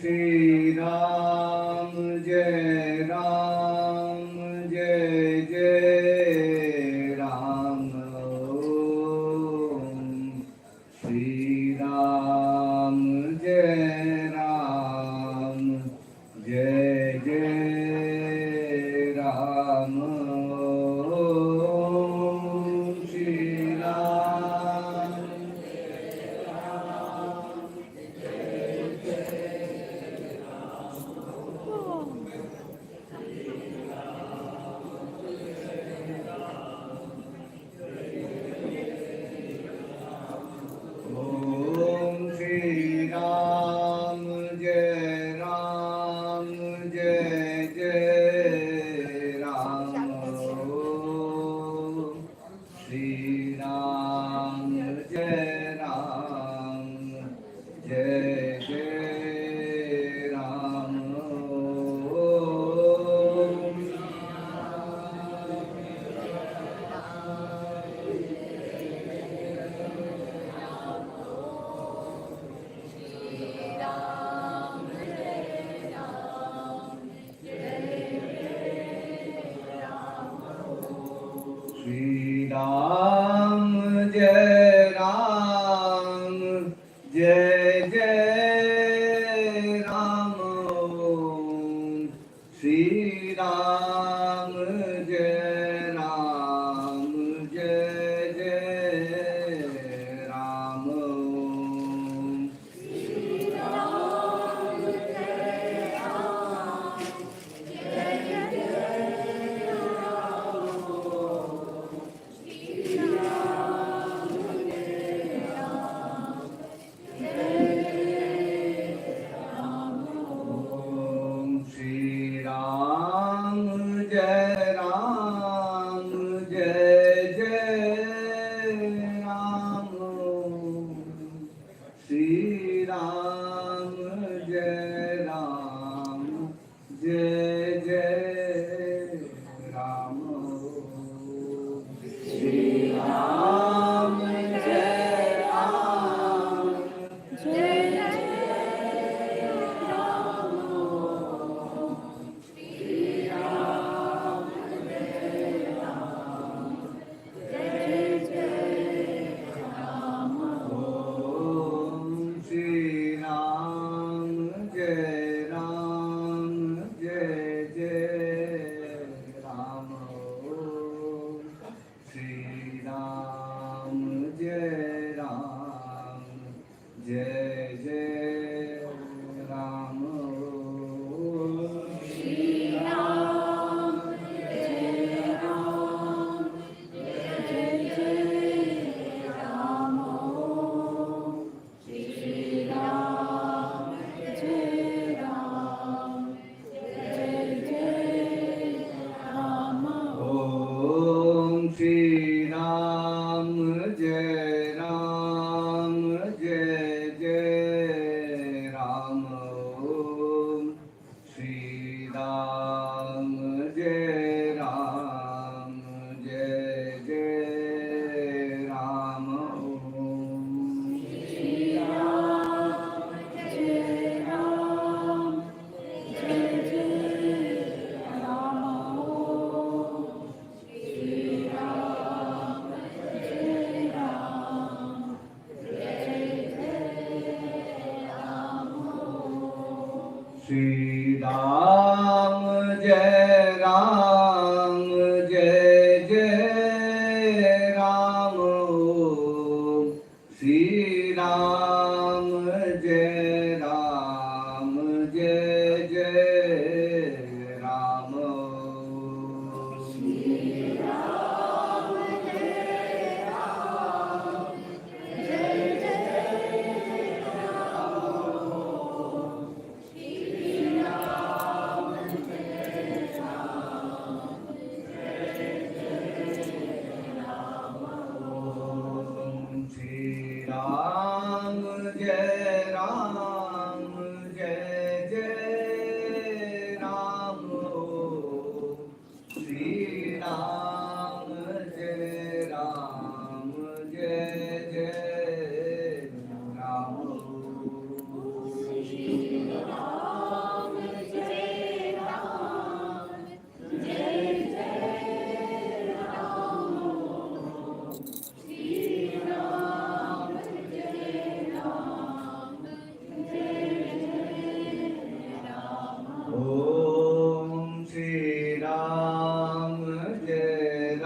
Shri Ram, Jai Ram, Jai Jai Ram. Om Shri Ram, Jai Ram, Jai Jai Ram. Om Shri Ram. Om Shri Ram, Jai Ram, Jai Jai Ram. Om Shri Ram, Jai Ram, Jai Jai Ram. Om Shri Ram, Jai Ram, Jai Jai Ram. Om Shri Ram, Jai Ram, Jai Jai Ram. Om Om Shri Ram, Jai Ram, Jai Jai Ram. Om Shri Ram, Jai Ram, Jai Jai Ram. Shri Ram, Jai Ram, Om Shri Ram, Jai Ram, Jai Jai Ram. Om Shri Ram, Jai Ram, Jai Jai Ram. Om Shri Om Shri Ram, Jai Ram, Jai Jai Ram. Om Shri Ram, Jai Ram, Jai Jai Ram. Om Shri Ram,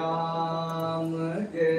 Ram, Jai Jai Ram. Om Shri Ram, Jai Ram, Jai Jai Ram. Om Shri Ram, Jai Ram, Jai Jai Ram. Om Shri Ram, Jai Ram, Jai Jai Ram. Om Shri Ram, Jai Ram, Jai Jai Ram. Om Shri Ram, Jai Ram, Ram. Om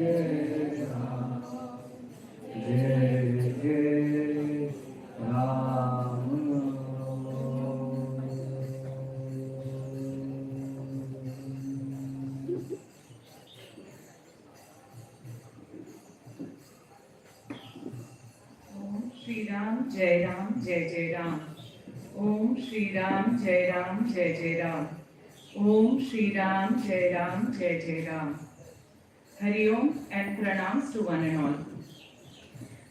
Shri Ram, Jai Ram, Jai Jai Ram. Om Shri Ram, Jai Ram, Jai Jai Ram. Om Shri Ram, Jai Ram, Jai Jai Ram. Om Shri Ram, Jai Ram, Jai Jai Ram. Om Shri Ram, Jai Ram, Jai Jai Ram. Hari Om and pranams to one and all.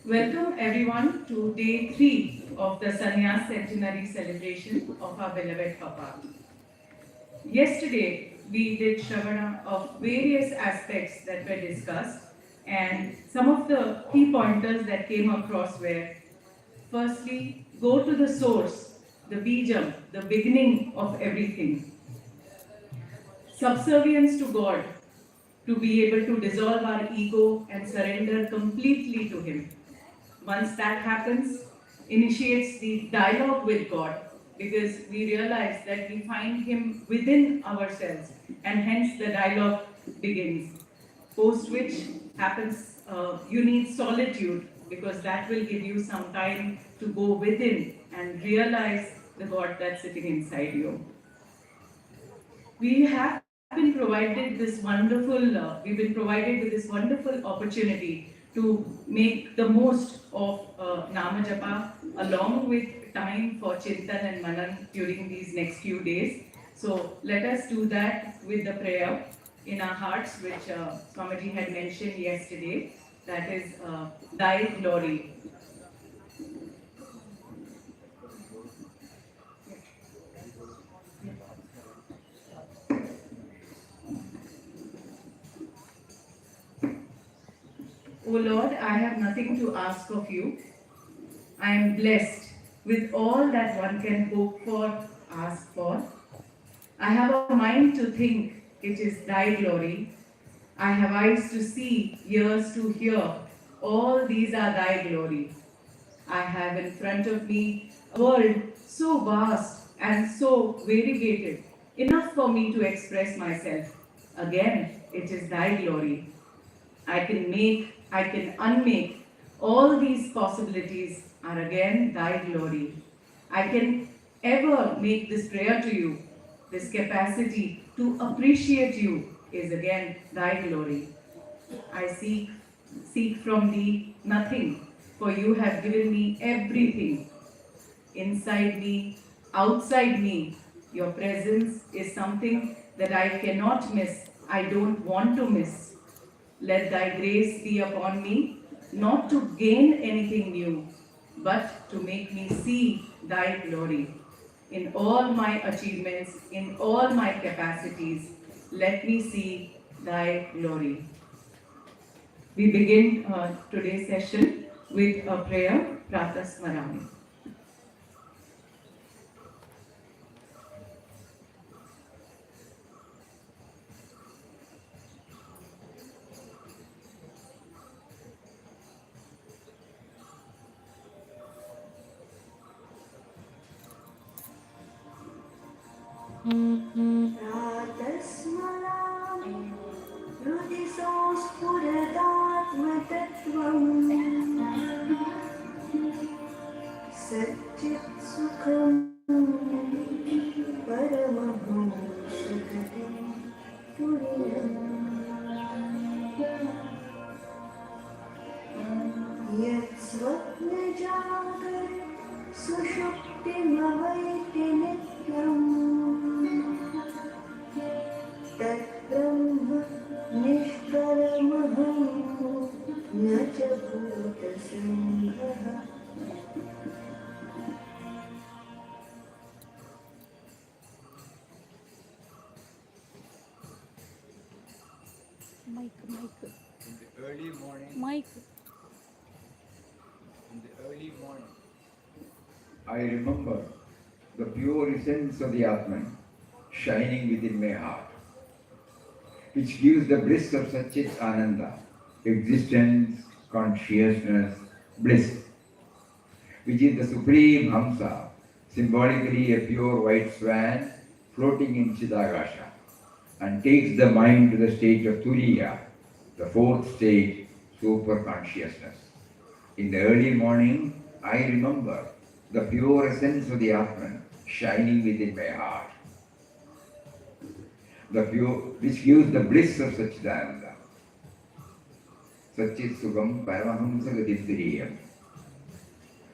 Welcome everyone to day 3 of the Sanyas Centenary celebration of our beloved Papa. Yesterday, we did Shravana of various aspects that were discussed, and some of the key pointers that came across were: firstly, go to the source, the bijam, the beginning of everything. Subservience to God, to be able to dissolve our ego and surrender completely to Him. Once that happens, initiates the dialogue with God, because we realize that we find Him within ourselves, and hence the dialogue begins. Post which happens, you need solitude, because that will give you some time to go within and realize the God that's sitting inside you. We have been provided this wonderful, we've been provided with this wonderful opportunity to make the most of Nama Japa, along with time for Chintan and Manan during these next few days. So let us do that with the prayer in our hearts, which Swamiji had mentioned yesterday. That is, Thy Glory. O Lord, I have nothing to ask of you. I am blessed with all that one can hope for, ask for. I have a mind to think, it is thy glory. I have eyes to see, ears to hear, all these are thy glory. I have in front of me a world so vast and so variegated, enough for me to express myself. Again, it is thy glory. I can make, I can unmake. All these possibilities are again thy glory. I can ever make this prayer to you. This capacity to appreciate you is again thy glory. I seek from thee nothing, for you have given me everything. Inside me, outside me, your presence is something that I cannot miss. I don't want to miss. Let thy grace be upon me, not to gain anything new, but to make me see thy glory. In all my achievements, in all my capacities, let me see thy glory. We begin today's session with a prayer, Pratah Smarami. प्रातस्मरामि हृदि संस्फुरदात्मतत्त्वम् सच्चित्सुखं Mic. In the early morning, Mic. I remember the pure essence of the Atman shining within my heart, which gives the bliss of Satchit Ananda, existence, consciousness, bliss, which is the supreme Hamsa, symbolically a pure white swan floating in Chidagasha, and takes the mind to the state of Turiya, the fourth state, super consciousness. In the early morning, I remember the pure essence of the Atman shining within my heart, which gives the bliss of Satchidananda. Satchit Sugam Paramahamsa Gadidriyam,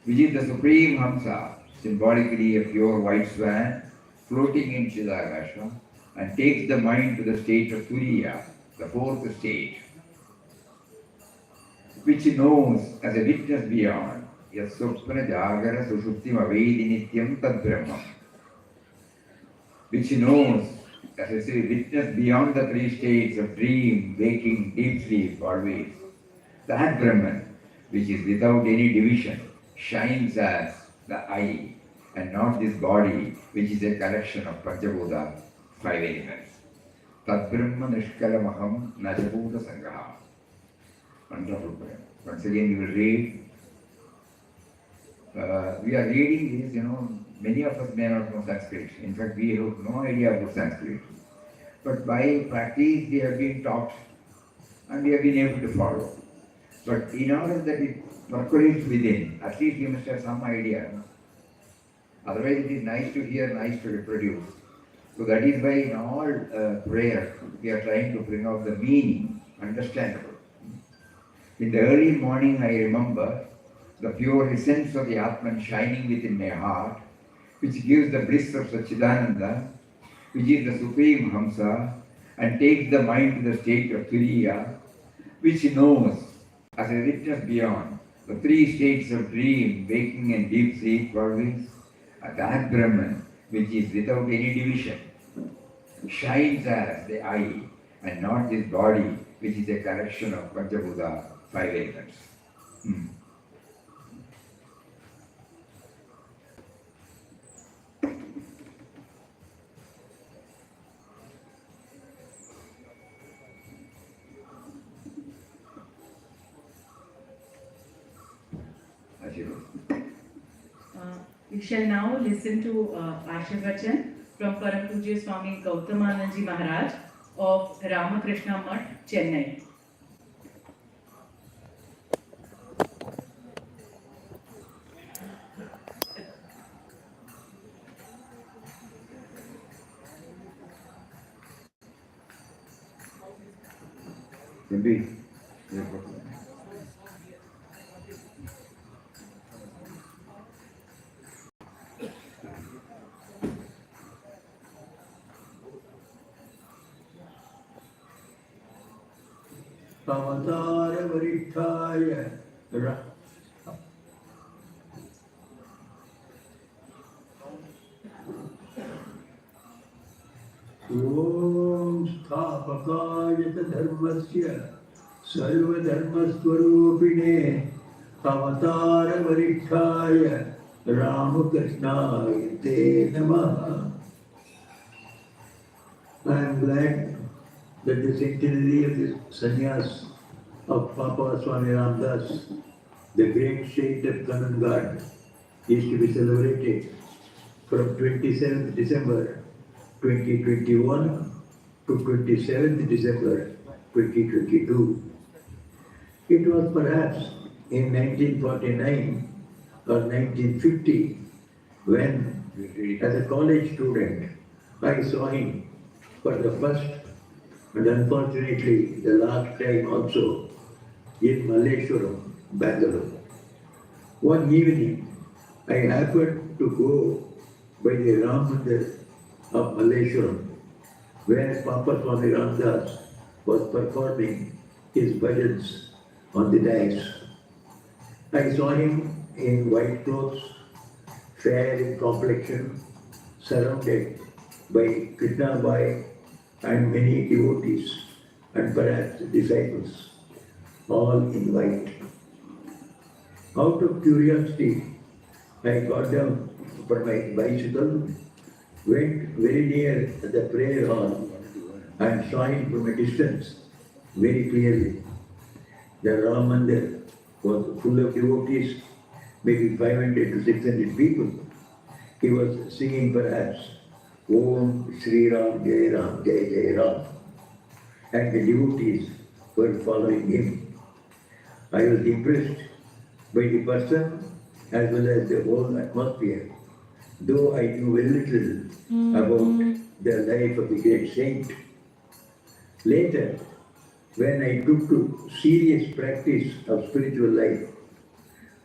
which is the supreme Hamsa, symbolically a pure white swan floating in Chidagasha, and takes the mind to the state of Turiya, the fourth state, which knows as a witness beyond, Yasopna Jagara Sushuptim Avedi Nityam Tad Brahman, which knows, as I say, witness beyond the three states of dream, waking, deep sleep, always. That Brahman, which is without any division, shines as the eye, and not this body, which is a collection of Panchabhuta, five elements. Tad Brahma Nishkalamaham Najabhuta Sangaha. Wonderful prayer. Once again, you will read. We are reading this, many of us may not know Sanskrit. In fact, we have no idea about Sanskrit. But by practice, we have been taught and we have been able to follow. But in order that it percolates within, at least we must have some idea. Otherwise, it is nice to hear, nice to reproduce. So that is why in all prayer, we are trying to bring out the meaning, understandable. In the early morning, I remember the pure essence of the Atman shining within my heart, which gives the bliss of Satchidananda, which is the supreme Hamsa, and takes the mind to the state of Turiya, which knows, as a witness beyond, the three states of dream, waking and deep sleep always, that Brahman, which is without any division, shines as the eye, and not this body, which is a collection of Panchabhuta, five elements. We shall now listen to Ashirvachan from Param Pujya Swami Gautamananji Maharaj of Ramakrishna Mutt, Chennai. Indeed. Avatara Varithaya Om Sthapakaya Dharmasya Sarva Dharmaswarupine Avatara Varithaya Ramakrishnaya Te Namaha. I am glad that the centenary of the Sanyas of Papa Swami Ramdas, the great saint of Kanhangad, is to be celebrated from 27th December 2021 to 27th December 2022. It was perhaps in 1949 or 1950 when, as a college student, I saw him for the first and unfortunately the last time also in Malleshwaram, Bangalore. One evening, I happened to go by the Ram Mandir of Malleshwaram, where Papa Swami Ramdas was performing his bhajans on the dais. I saw him in white clothes, fair in complexion, surrounded by Krishna Bai and many devotees and perhaps disciples, all in white. Out of curiosity, I got down from my bicycle, went very near the prayer hall, and saw him from a distance very clearly. The Ram Mandir was full of devotees, maybe 500 to 600 people. He was singing perhaps Om Sri Ram Jai Ram Jai Jai Ram, and the devotees were following him. I was impressed by the person as well as the whole atmosphere, though I knew very little about the life of the great saint. Later, when I took to serious practice of spiritual life,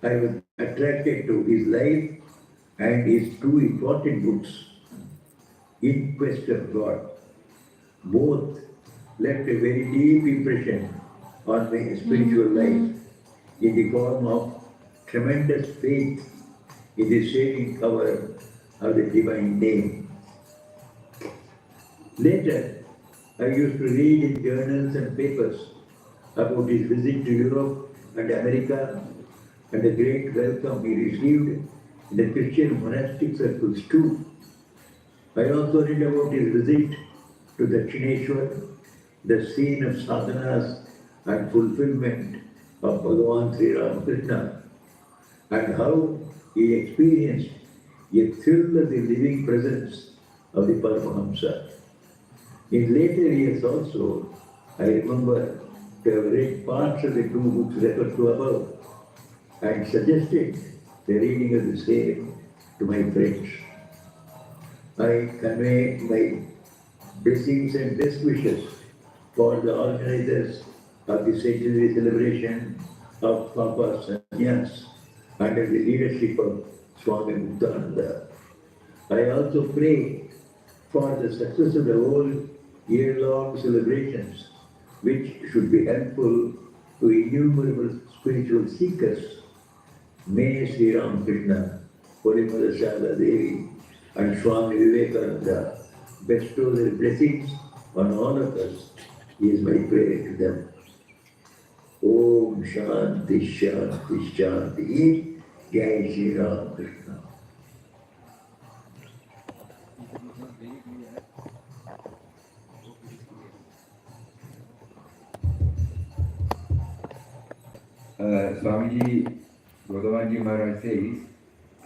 I was attracted to his life and his two important books, In Quest of God. Both left a very deep impression on my spiritual life in the form of tremendous faith in the saving power of the divine name. Later, I used to read in journals and papers about his visit to Europe and America and the great welcome he received in the Christian monastic circles too. I also read about his visit to the Chineshwar, the scene of sadhanas and fulfillment of Bhagavan Sri Ramakrishna, and how he experienced a thrill of the living presence of the Paramahamsa. In later years also, I remember to have read parts of the two books referred to above and suggested the reading of the same to my friends. I convey my blessings and best wishes for the organizers of the centenary celebration of Papa Sanyas under the leadership of Swami Muktananda. I also pray for the success of the whole year-long celebrations, which should be helpful to innumerable spiritual seekers. May Sri Ramakrishna, Holy Mother Sharda Devi, and Swami Vivekananda bestow their blessings on all of us. Is my prayer to them. Om Shanti Shanti Shanti. Jai Sri Ramakrishna. Swamiji Godavanji Maharaj says,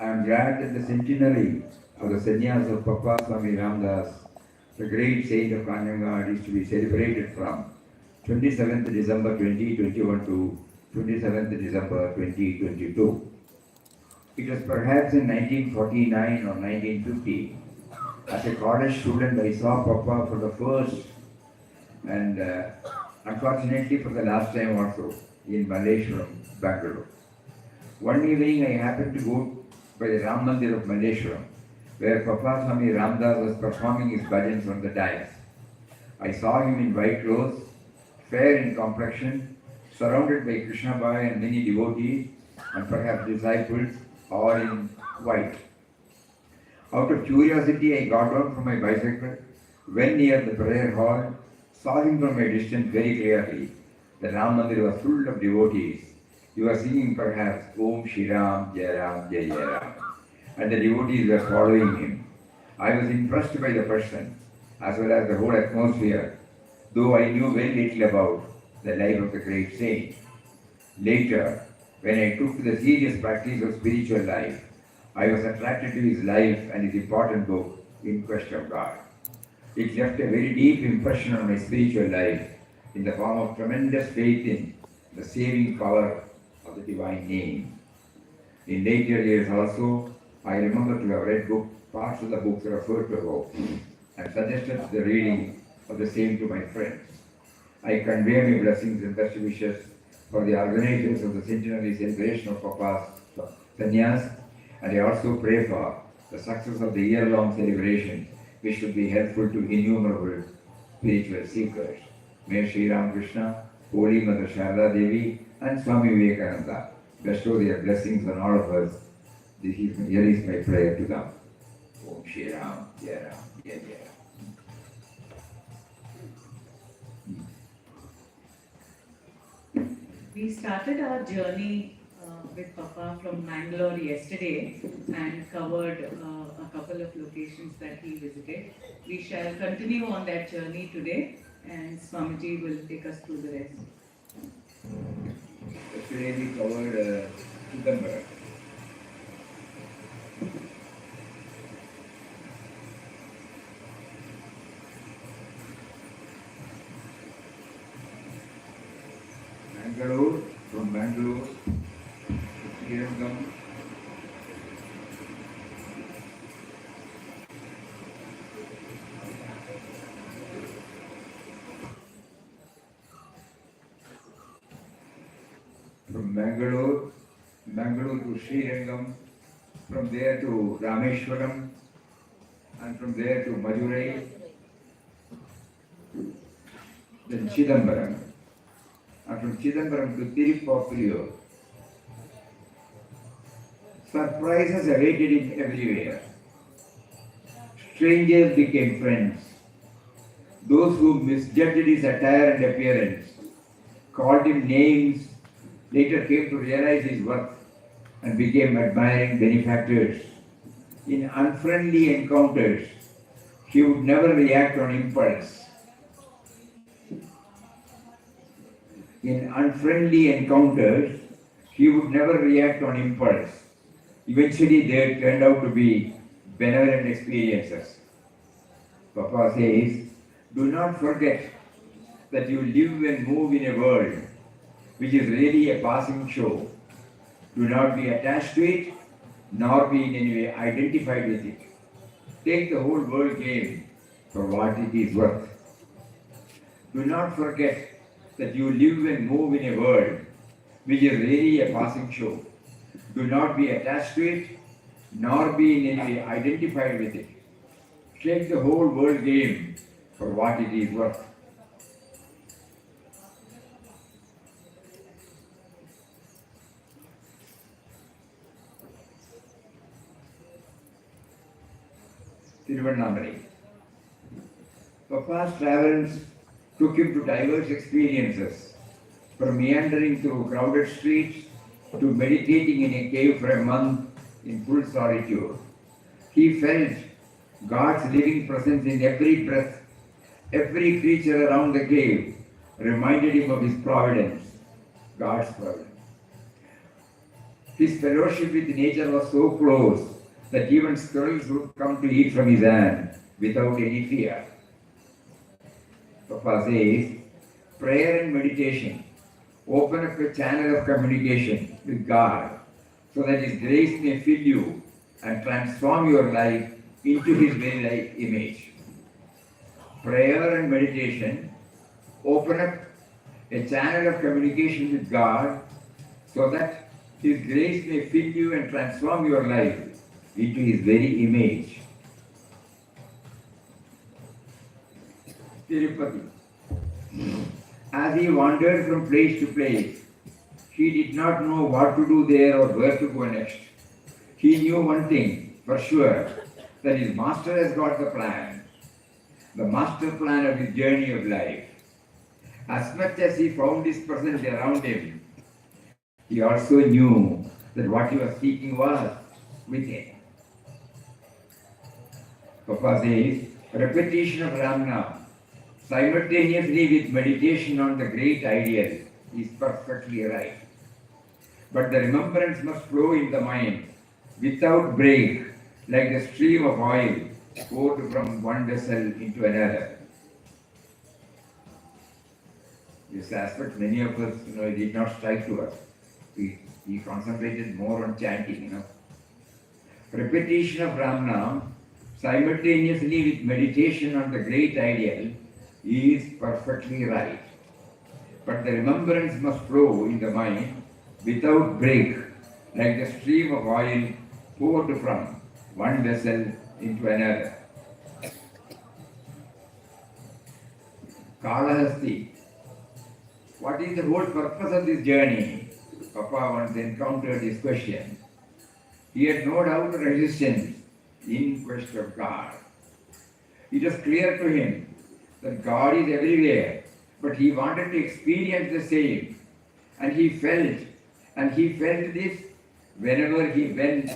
I am glad that the centenary of the Sanyas of Papa Swami Ramdas, the great saint of Kanhangad, is to be celebrated from 27th December 2021 to 27th December 2022. It was perhaps in 1949 or 1950, as a college student, I saw Papa for the first and unfortunately for the last time also in Malleshwaram, Bangalore. One evening I happened to go by the Ram Mandir of Malleshwaram, where Papa Swami Ramdas was performing his bhajans on the dais. I saw him in white clothes, fair in complexion, surrounded by Krishna Bhai and many devotees and perhaps disciples, all in white. Out of curiosity, I got down from my bicycle, went near the prayer hall, saw him from a distance very clearly. The Ram Mandir was full of devotees. He was singing perhaps Om Shri Ram Jai Ram Jai Jai Ram, and the devotees were following him. I was impressed by the person as well as the whole atmosphere, though I knew very little about the life of the great saint. Later, when I took to the serious practice of spiritual life, I was attracted to his life and his important book, In Quest of God. It left a very deep impression on my spiritual life in the form of tremendous faith in the saving power of the divine name. In later years also, I remember to have read parts of the books referred to above and suggested the reading of the same to my friends. I convey my blessings and best wishes for the organizers of the centenary celebration of Papa's Sanyas, and I also pray for the success of the year-long celebration, which should be helpful to innumerable spiritual seekers. May Sri Ramakrishna, Holy Mother Sharda Devi, and Swami Vivekananda bestow their blessings on all of us. Here is my prayer to them. Om Shri Ram, Jai Ram, Jai Jai Ram. we started our journey with Papa from Bangalore yesterday and covered a couple of locations that he visited. We shall continue on that journey today, and Swamiji will take us through the rest. Yesterday we covered Chidambaram. Bangalore, from Bangalore to Srirangam, from Bangalore to Srirangam, from there to Rameshwaram, and from there to Madurai, then Chidambaram, and from Chidambaram to Tirupapuriyur. Surprises awaited him everywhere. Strangers became friends. Those who misjudged his attire and appearance, called him names, later came to realize his worth and became admiring benefactors. In unfriendly encounters, he would never react on impulse. In unfriendly encounters, he would never react on impulse. Eventually, they turned out to be benevolent experiences. Papa says, do not forget that you live and move in a world which is really a passing show. Do not be attached to it, nor be in any way identified with it. Take the whole world game for what it is worth. Do not forget that you live and move in a world which is really a passing show. Do not be attached to it, nor be in any way identified with it. Take the whole world game for what it is worth. Tiruvannamalai. Papa's travels took him to diverse experiences, from meandering through crowded streets to meditating in a cave for a month in full solitude. He felt God's living presence in every breath. Every creature around the cave reminded him of his providence, God's providence. His fellowship with nature was so close that even squirrels would come to eat from his hand without any fear. Papa says, prayer and meditation open up a channel of communication with God so that His grace may fill you and transform your life into His very life image. Prayer and meditation open up a channel of communication with God so that His grace may fill you and transform your life into His very image. Tirupati. As he wandered from place to place, he did not know what to do there or where to go next. He knew one thing for sure, that his master has got the plan, the master plan of his journey of life. As much as he found his presence around him, he also knew that what he was seeking was within. Papa says, repetition of Ramnam simultaneously with meditation on the great ideal is perfectly right. But the remembrance must flow in the mind without break, like the stream of oil poured from one vessel into another. This aspect many of us, it did not strike to us. We concentrated more on chanting, Repetition of Ramnam simultaneously with meditation on the great ideal is perfectly right. But the remembrance must flow in the mind without break, like the stream of oil poured from one vessel into another. Kalahasti. What is the whole purpose of this journey? Papa once encountered this question. He had no doubt of resistance in quest of God. It was clear to him that God is everywhere, but he wanted to experience the same. and he felt this whenever he went,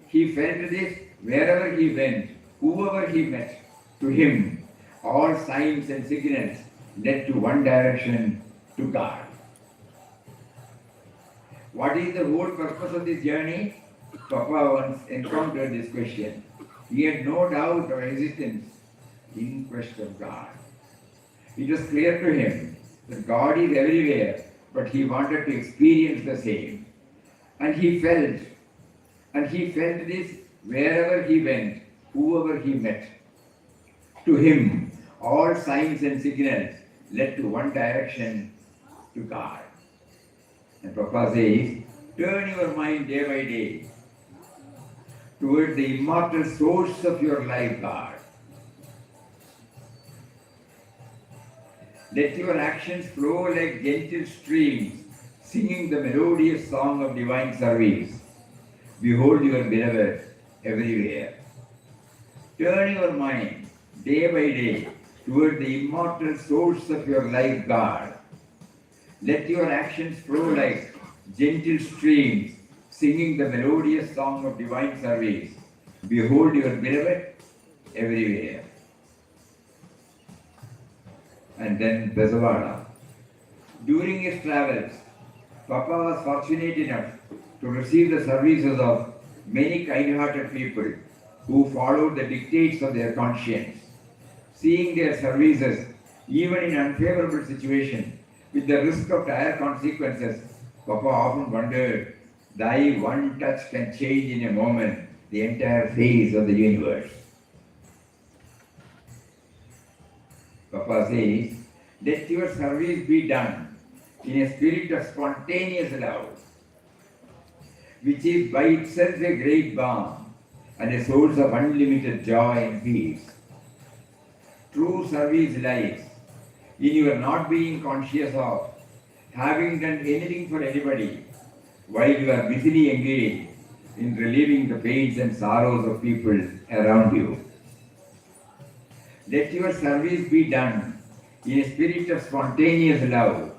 he felt this wherever he went, whoever he met. To him, all signs and signals led to one direction, to God. What is the whole purpose of this journey? Papa once encountered this question. He had no doubt or hesitance in quest of God. It was clear to him that God is everywhere, but he wanted to experience the same. And he felt this wherever he went, whoever he met. To him, all signs and signals led to one direction, to God. And Papa says, turn your mind day by day toward the immortal source of your life, God. Let your actions flow like gentle streams, singing the melodious song of divine service. Behold your beloved everywhere. Turn your mind day by day toward the immortal source of your life, God. Let your actions flow like gentle streams, singing the melodious song of divine service. Behold your beloved everywhere. And then Bezavada. During his travels, Papa was fortunate enough to receive the services of many kind-hearted people who followed the dictates of their conscience. Seeing their services, even in unfavorable situations, with the risk of dire consequences, Papa often wondered, thy one touch can change in a moment the entire face of the universe. Papa says, let your service be done in a spirit of spontaneous love, which is by itself a great balm and a source of unlimited joy and peace. True service lies in your not being conscious of having done anything for anybody while you are busily engaged in relieving the pains and sorrows of people around you. Let your service be done in a spirit of spontaneous love,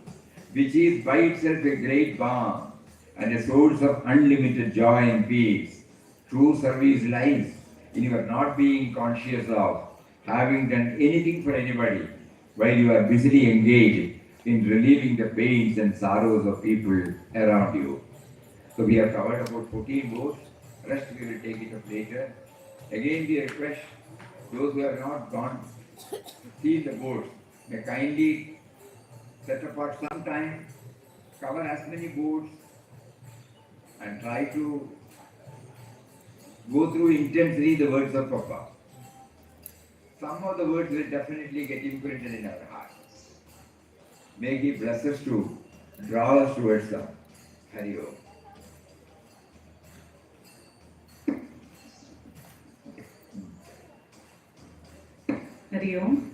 which is by itself a great balm and a source of unlimited joy and peace. True service lies in your not being conscious of having done anything for anybody while you are busily engaged in relieving the pains and sorrows of people around you. So we have covered about 14 boats. Rest we will take it up later. Again we request those who have not gone see the boats may kindly set apart some time, cover as many boats and try to go through intensely the words of Papa. Some of the words will definitely get imprinted in our hearts. May He bless us to draw us towards them. Hari Om. Hari Om.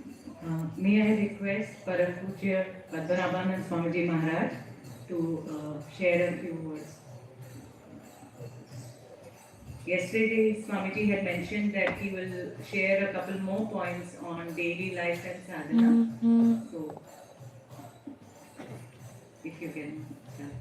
May I request Param Pujya Padmanabhanand Swamiji Maharaj to share a few words. Yesterday, Swamiji had mentioned that he will share a couple more points on daily life and sadhana. So, if you can start.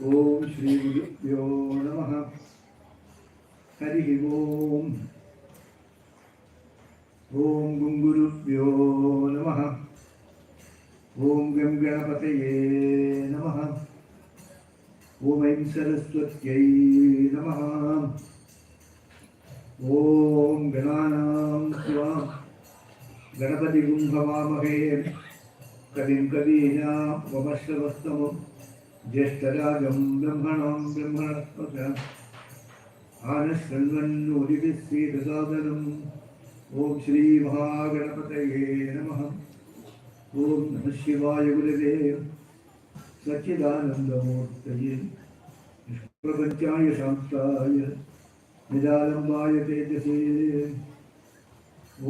Om Shri Gurubhyo Namaha. Hari Om. Om Gungurubhyo Namaha. Om Gam Ganapataye Namaha. Om Aim Saraswatyai Namaha. Om Gananam Svam Ganapati Gumbhavamahe Kadim Kadina Vamashavastamam ज्येष्ठराजं ब्रह्मणां ब्रह्मणस्पत आनशृण्वन्नोदिभिस्सीदसादनम् ॐ श्रीमहागणपतये नमः। ॐ नमः शिवाय गुरवे सच्चिदानन्दमूर्तये निष्प्रपञ्चाय शान्ताय निरालम्बाय तेजसे ॐ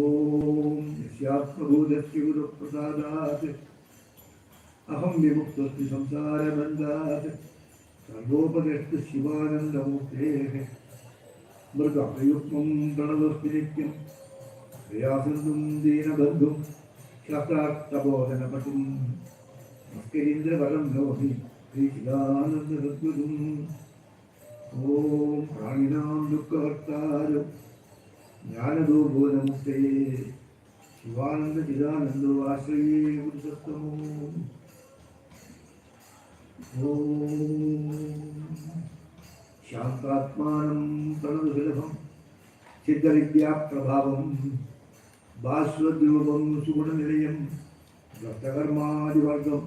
यस्यात्मभूतस्य गुरुप्रसादात् अहं विमुक्तोऽस्मि संसारबन्धात् सर्वोपदेष्टु शिवानन्दमूर्तेः मृगप्रयुक्तं प्रणतोऽस्मि नित्यं प्रयासन्दुं दीनबन्धुं शास्त्रार्थबोधनपटुं मस्करीन्द्रवरं नौमि श्रीचिदानन्दसद्गुरुम् ॐ प्राणिनां दुःखहर्तार ज्ञानदोबोधमुक्तये शिवानन्दचिदानन्दो आश्रये गुरुसत्तमो ॐ शान्तात्मानं प्रणतसुलभं सिद्धविद्याप्रभावं भास्वद्रूपं सुगुणनिलयं दत्तकर्मादिवर्गं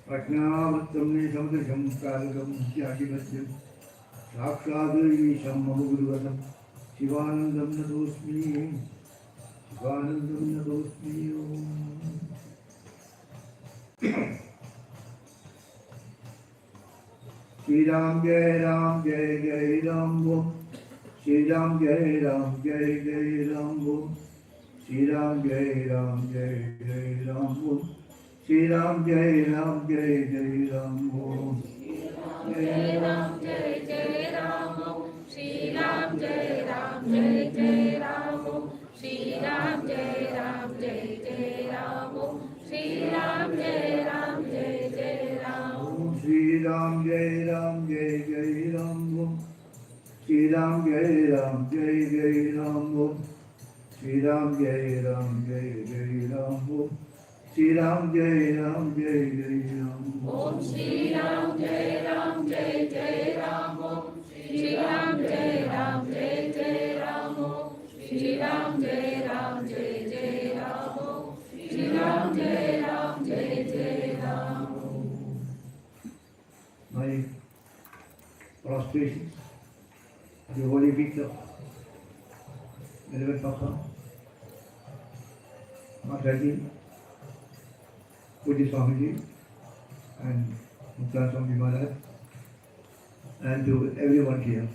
प्रज्ञावृत्तं निसमदृशं कारकं त्यागिमध्यं साक्षात् ईशं मम गुरुवरं शिवानन्दं नतोऽस्मि शिवानन्दं नतोऽस्मि श्रीराम जय जय राम बोल श्रीराम जय जय राम बोल श्रीराम जय जय राम बोल श्रीराम जय जय राम बोल जय राम जय राम श्री राम जय जय राम श्री राम जय जय राम श्री राम जय जय राम श्रीराम जय जय राम बोल श्रीराम जय जय राम बोल श्रीराम जय जय राम बोल श्रीराम जय जय राम ओम श्री राम जय जय राम श्री राम जय जय राम श्री राम जय जय राम श्री राम जय जय Ram My prostration at the holy feet of beloved Papa, Mataji, Puji Swamiji, and Mukta Swami Maharaj, and to everyone here.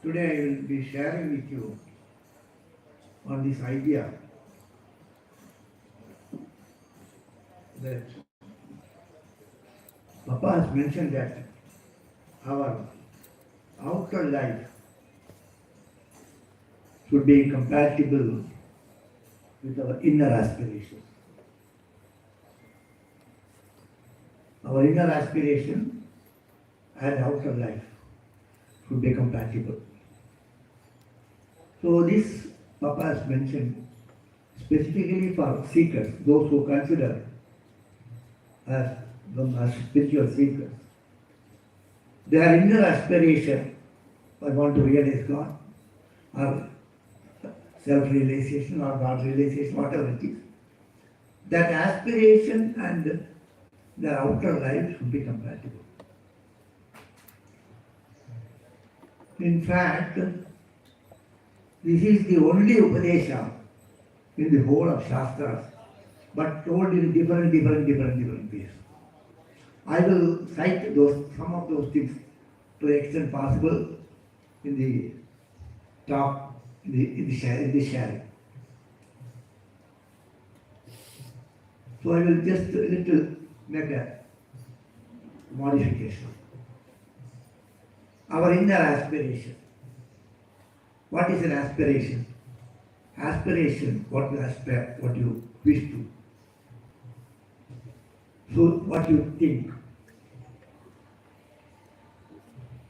Today I will be sharing with you on this idea that Papa has mentioned that our outer life should be compatible with our inner aspirations. Our inner aspiration and outer life should be compatible. So this Papa has mentioned specifically for seekers, those who consider as them as spiritual seekers. Their inner aspiration, I want to realize God, or self-realization or God-realization, whatever it is, that aspiration and their outer life should be compatible. In fact, this is the only Upadesha in the whole of Shastras, but told in different ways. I will cite some of those things to the extent possible in the talk, in the sharing. So I will just a little make a modification. Our inner aspiration. What is an aspiration? Aspiration, what you aspire, what you wish to. So, what you think.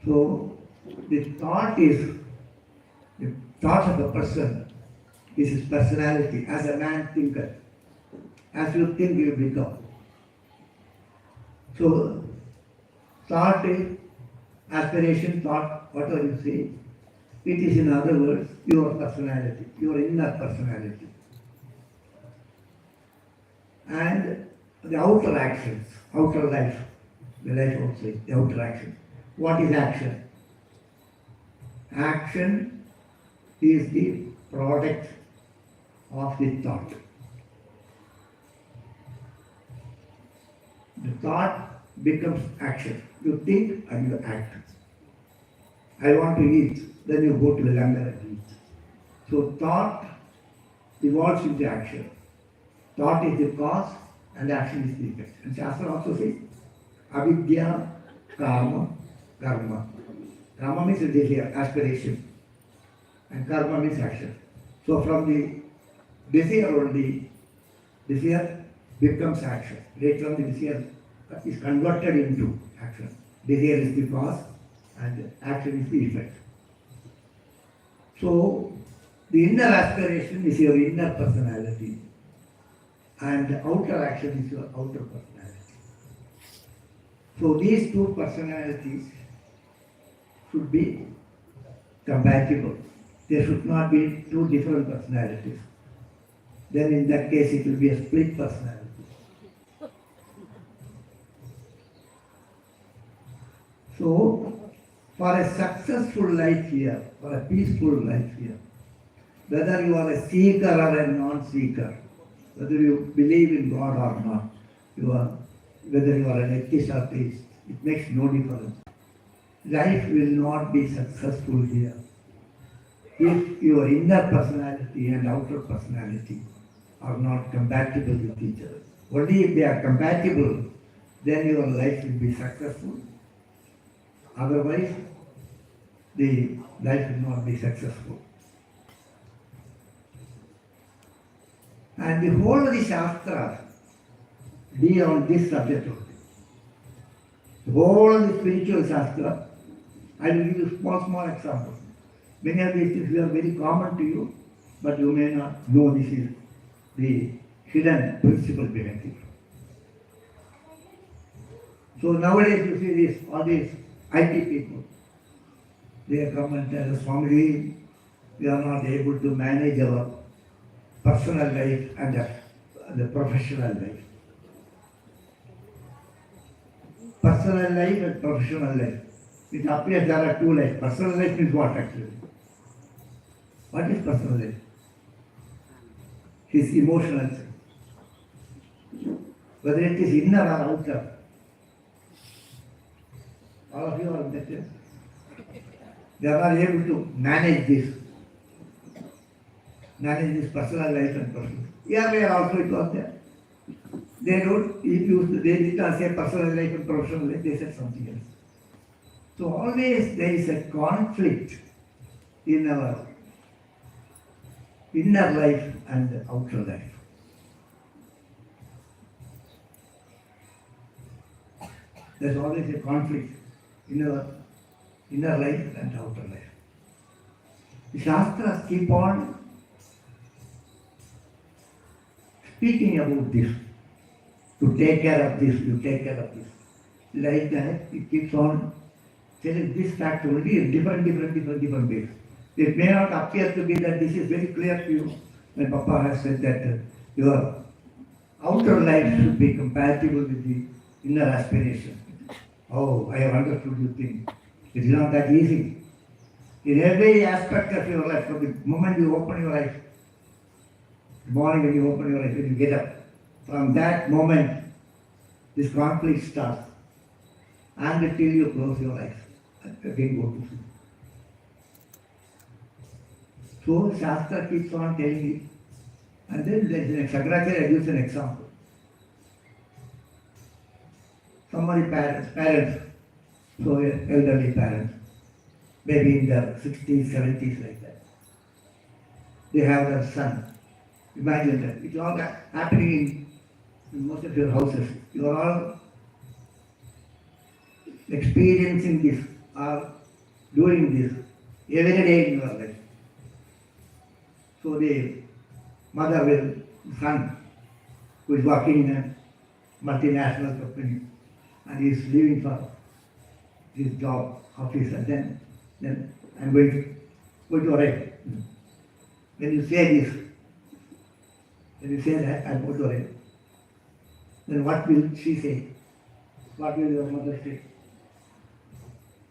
So, the thought of a person is his personality. As a man thinker, as you think you become. So, thought is aspiration, thought, whatever you say, It is, in other words, your personality, your inner personality. And the outer actions, outer life, the life outside, the outer action. What is action? Action is the product of the thought. The thought becomes action. You think and you act. I want to eat, then you go to the langar and eat. So thought evolves into action. Thought is the cause and action is the effect. And Shastra also says, avidya, kama, karma. Kama means desire, aspiration. And karma means action. So from the desire only, desire becomes action. Later on the desire is converted into action. Desire is the cause and action is the effect. So the inner aspiration is your inner personality and the outer action is your outer personality. So these two personalities should be compatible. There should not be two different personalities. Then in that case it will be a split personality. So for a successful life here, for a peaceful life here, whether you are a seeker or a non-seeker, whether you believe in God or not, whether you are an atheist or theist, it makes no difference. Life will not be successful here if your inner personality and outer personality are not compatible with each other. Only if they are compatible, then your life will be successful. Otherwise, the life will not be successful. And the whole of the Shastras deal on this subject only. The whole of the spiritual Shastra, I will give you small examples. Many of these things are very common to you, but you may not know this is the hidden principle behind it. So nowadays you see this, all these IT people, they come and tell us, Swamiji, we are not able to manage our personal life and the professional life. Personal life and professional life. It appears there are two lives. Personal life is what actually? What is personal life? His emotional self. Whether it is inner or outer. All of you are in that sense. They are not able to manage this personal life and personal. Earlier also it was there. They did not say personal life and professional life, they said something else. So always there is a conflict in our inner life and outer life. There's always a conflict in our inner life and outer life. The Shastras keep on speaking about this. To take care of this, you take care of this. Like that, it keeps on telling this fact only in different ways. It may not appear to be that this is very clear to you when Papa has said that your outer life should be compatible with the inner aspiration. Oh, I have understood you think. It is not that easy. In every aspect of your life, from the moment you open your eyes, the morning when you open your eyes, when you get up, from that moment, this conflict starts. And until you close your eyes, again go to sleep. So Shastra keeps on telling it. And then there is an Shankaracharya gives an example. Somebody parents, so elderly parents, maybe in their 60s, 70s like that. They have their son. Imagine that. It's all happening in most of your houses. You are all experiencing this or doing this every day in your life. So the mother will, son, who is working in a multinational company and he is leaving for his job, office, and then I'm going போயிட்டு வரேன். When you say this, when you say that, I'm going to worry, then what will she say? What will your mother say?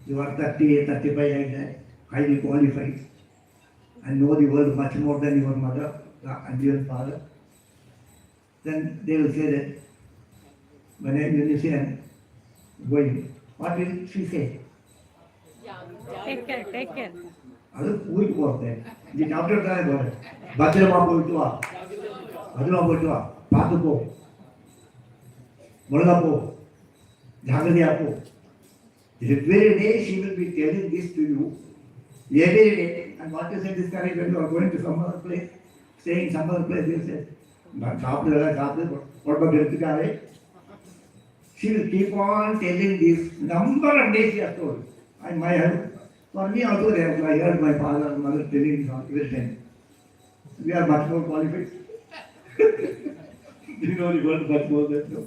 You are 30, 35 like that, highly qualified, and know the world much more than your mother and your father. Then they will say that, when you say I'm going, what will she say? Take care. அது ஊருக்கு போகிறேன், இது doctor தானே போகிறேன், பத்திரமா போயிட்டு வா, பார்த்து போ, ஒழுங்கா போ, ஜாகிரதையா போ. Every day she will be telling this to you, every day. And what you say this correct when you are going to some other place, staying some other place, you say, சாப்பிட்டு உடம்புக்கு எடுத்துக்காவே. She will keep on telling this number of days she has told. And my husband, for me also, I heard my father and mother telling this every time. We are much more qualified. You know the word much more than you.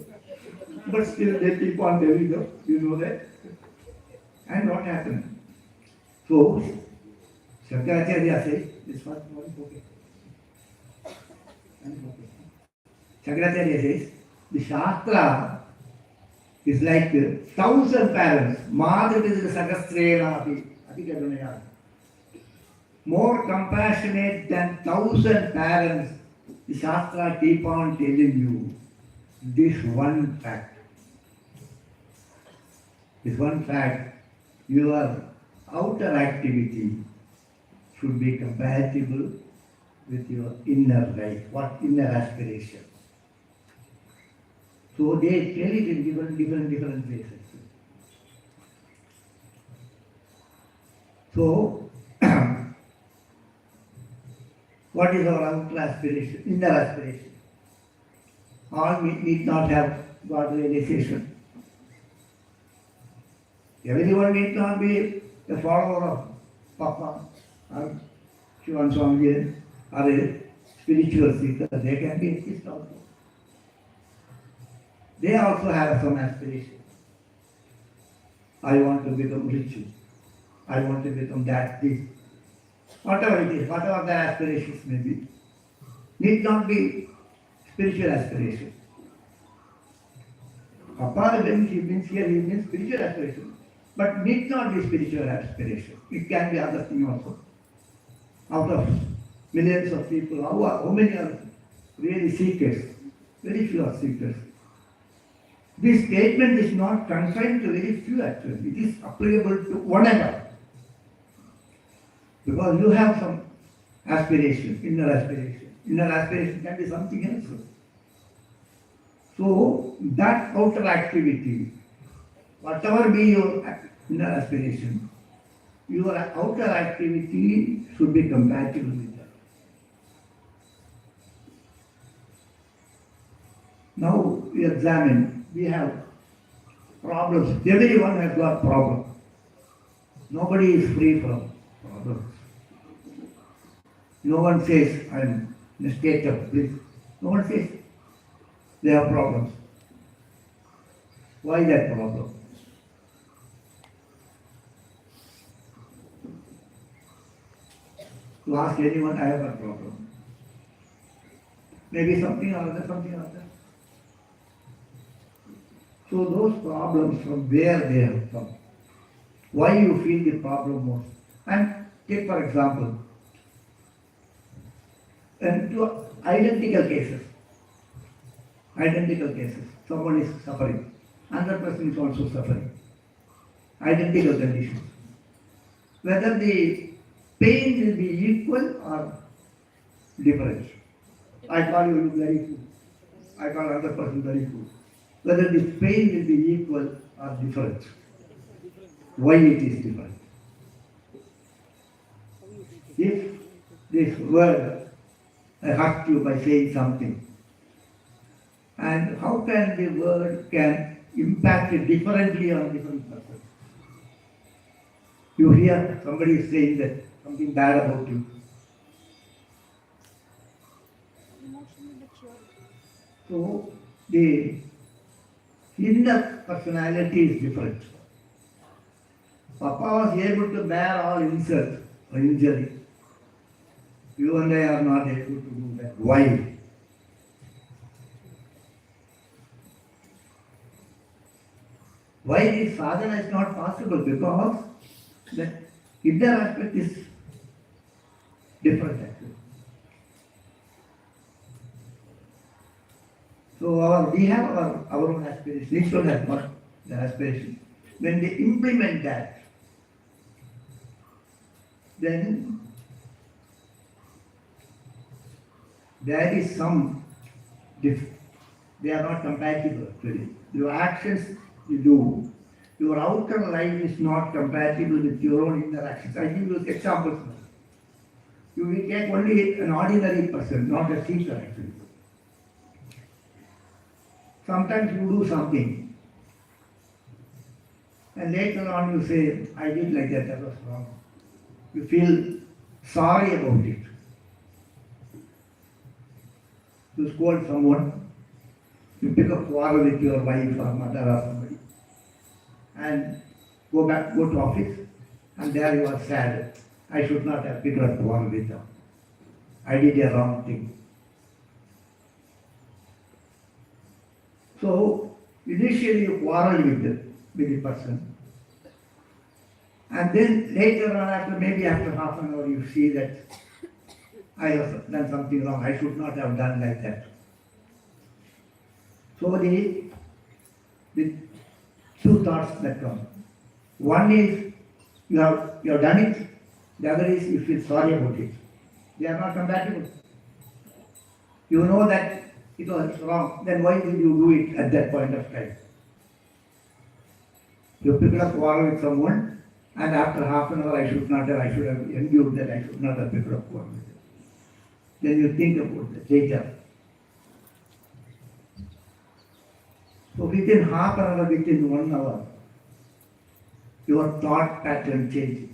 But still they keep on telling you, you know that. And what happened? So, Shankaracharya says, this first one is okay. Shankaracharya says, the Shastra is like 1,000 parents. Madhurya Sahasrena api Adhikadunaya. More compassionate than 1,000 parents. The Shastra keep on telling you this one fact. This one fact, your outer activity should be compatible with your inner life, what inner aspiration. So they tell it in different ways. So, what is our outer aspiration, inner aspiration? All need not have God realization. Everyone need not be a follower of Papa or Shivan Swami or a spiritual seeker. They can be atheist also. They also have some aspiration. I want to become rich. I want to become that, this. Whatever it is, whatever their aspirations may be, need not be spiritual aspiration. Papa, when he means here, he means spiritual aspiration, but need not be spiritual aspiration. It can be other thing also. Out of millions of people, how many are really seekers? Very few are seekers. This statement is not confined to very few actually. It is applicable to whatever. Because you have some aspiration, inner aspiration. Inner aspiration can be something else. So that outer activity, whatever be your inner aspiration, your outer activity should be compatible with that. Now we examine, we have problems. Everyone has got problems. Nobody is free from problems. No one says, I'm in a state of bliss. No one says they have problems. Why that problem? To ask anyone, I have a problem. Maybe something or other. So those problems, from where they have come, why you feel the problem most. And take for example, and two identical cases, someone is suffering, another person is also suffering, identical conditions. Whether the pain will be equal or different. I call you very fool, I call another person very fool. Whether the pain will be equal or different. Why it is different? If this word hurt you by saying something, and how can the word can impact it differently on different persons? You hear somebody is saying that something bad about you. So the inner personality is different. Papa was able to bear all insult or injury You and I are not able to do that. Why? Why this sadhana is not possible? Because the inner aspect is different actually. So we have our own aspirations. Each one has got the aspiration. When they implement that, then there is some they are not compatible actually. Your actions you do, your outer life is not compatible with your own inner actions. I give you examples now. You will take only an ordinary person, not a teacher actually. Sometimes you do something and later on you say, I did like that, that was wrong. You feel sorry about it. You scold someone, you pick a quarrel with your wife or mother or somebody, and go to office, and there you are sad. I should not have picked up quarrel with them. I did a wrong thing. So initially you quarrel with the person, and then later on, maybe after half an hour, you see that I have done something wrong. I should not have done like that. So the two thoughts that come. One is you have done it. The other is you feel sorry about it. They are not compatible. You know that it was wrong. Then why did you do it at that point of time? You pick up quarrel with someone, and after half an hour, I should have endured that. I should not have picked up quarrel with them. Then you think about it later. So within half an hour, within 1 hour, your thought pattern changes.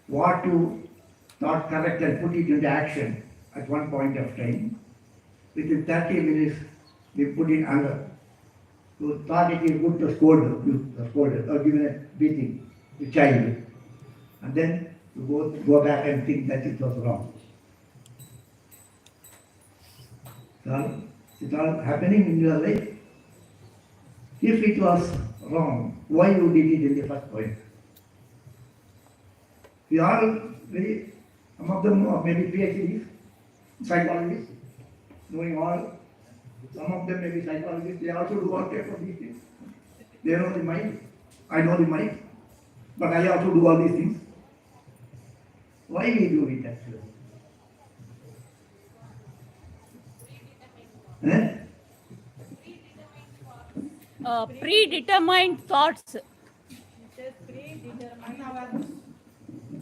What you thought correct and put it into action at one point of time, within 30 minutes, you put in anger. You thought it is good to scold or give a beating to child. And then you go back and think that it was wrong. So it's all happening in your life. If it was wrong, why you did it in the first point? We are some of them are maybe PhDs, psychologists, knowing all. Some of them may be psychologists, they also do all types of these things. They know the mind. I know the mind. But I also do all these things. Why we do it actually? Predetermined thoughts.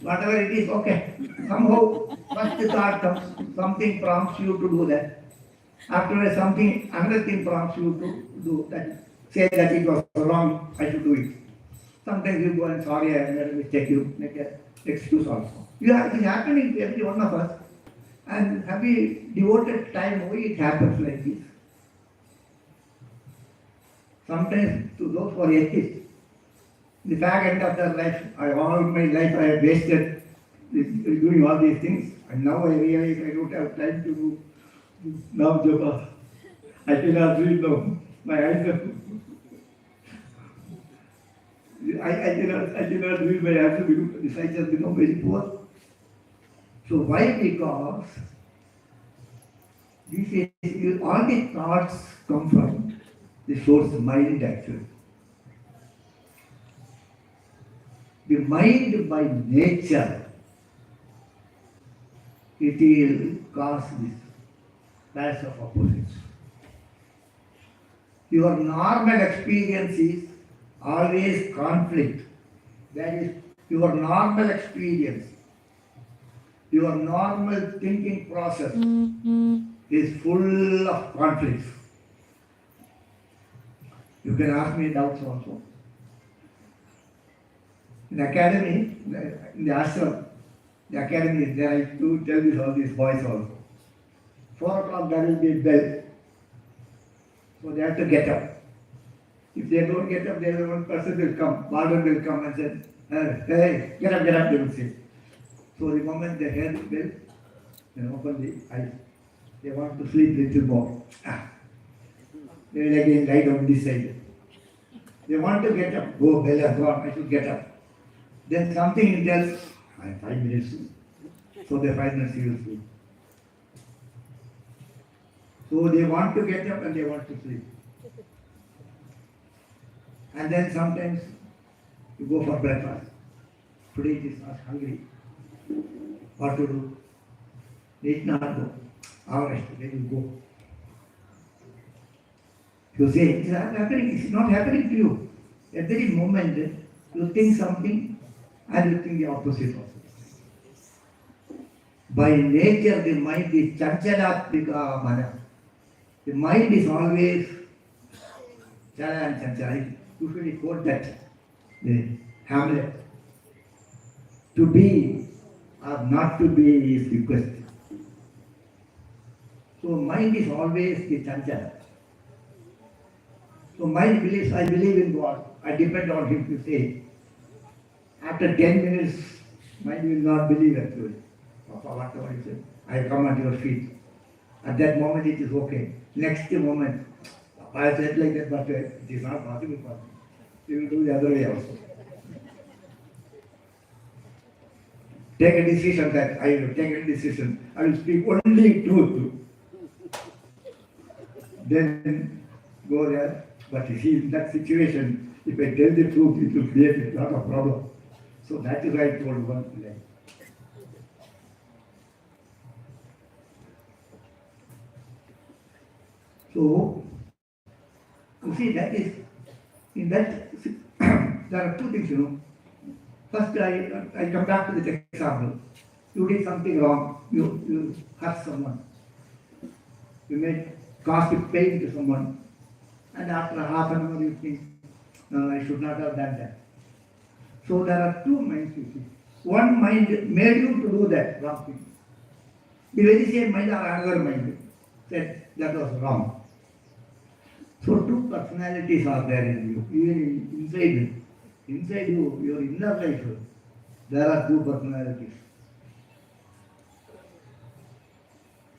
Whatever it is, okay. Somehow, first thought comes, something prompts you to do that. Afterwards, another thing prompts you to do that. Say that it was wrong, I should do it. Sometimes you go and sorry, I made a mistake, you make an excuse also. It is happening to every one of us. And have we devoted time why it happens like this? Sometimes to those who are atheists, the back end of their life, all my life I have wasted doing all these things, and now I realize I don't have time to do now yoga. I cannot read now. My eyes are I cannot read my eyes because the sight has become very poor. So why? Because this is all the thoughts come from the source mind actually. The mind by nature, it will cause this clash of opposites. Your normal experience is always conflict. That is your normal experience. Your normal thinking process is full of conflicts. You can ask me doubts also. In the academy, in the ashram, the academy is there. I do tell this all these boys also. 4 o'clock there will be a bell. So they have to get up. If they don't get up, there one person will come, warden will come and say, hey, get up, they will say. So the moment they hear the bell, then open the eyes. They want to sleep little more. They will again lie down this side. They want to get up. Go, bell has gone, I should get up. Then something tells, I have 5 minutes. So the 5 minutes you will sleep. So they want to get up and they want to sleep. And then sometimes you go for breakfast. Today it is not hungry. What to do? Need not go. All right, then you go. You say, it's not happening, it's not happening to you. Every moment you think something and you think the opposite also. By nature the mind is chanchalatvika mana. The mind is always chala and chanchala. I usually quote that, the Hamlet. To be or not to be is the question. So mind is always the chanchala. So mind believes, I believe in God, I depend on Him to say. After 10 minutes, mind will not believe actually. Papa, whatever I said, I come at your feet. At that moment it is okay. Next moment, Papa I said like that, but it is not possible for me. You will do the other way also. Take a decision that I will take a decision. I will speak only truth. Then go there. But you see, in that situation, if I tell the truth, it will create a lot of problem. So that is why I told one line. So, you see, that is, in that, there are two things, you know. First, I come back to this example. You did something wrong, you hurt someone. You made cause pain to someone. And after half an hour you think, no, I should not have done that. So there are two minds you see. One mind made you to do that wrong thing. The very same mind or another mind said that was wrong. So two personalities are there in you, even inside you, your inner life, there are two personalities.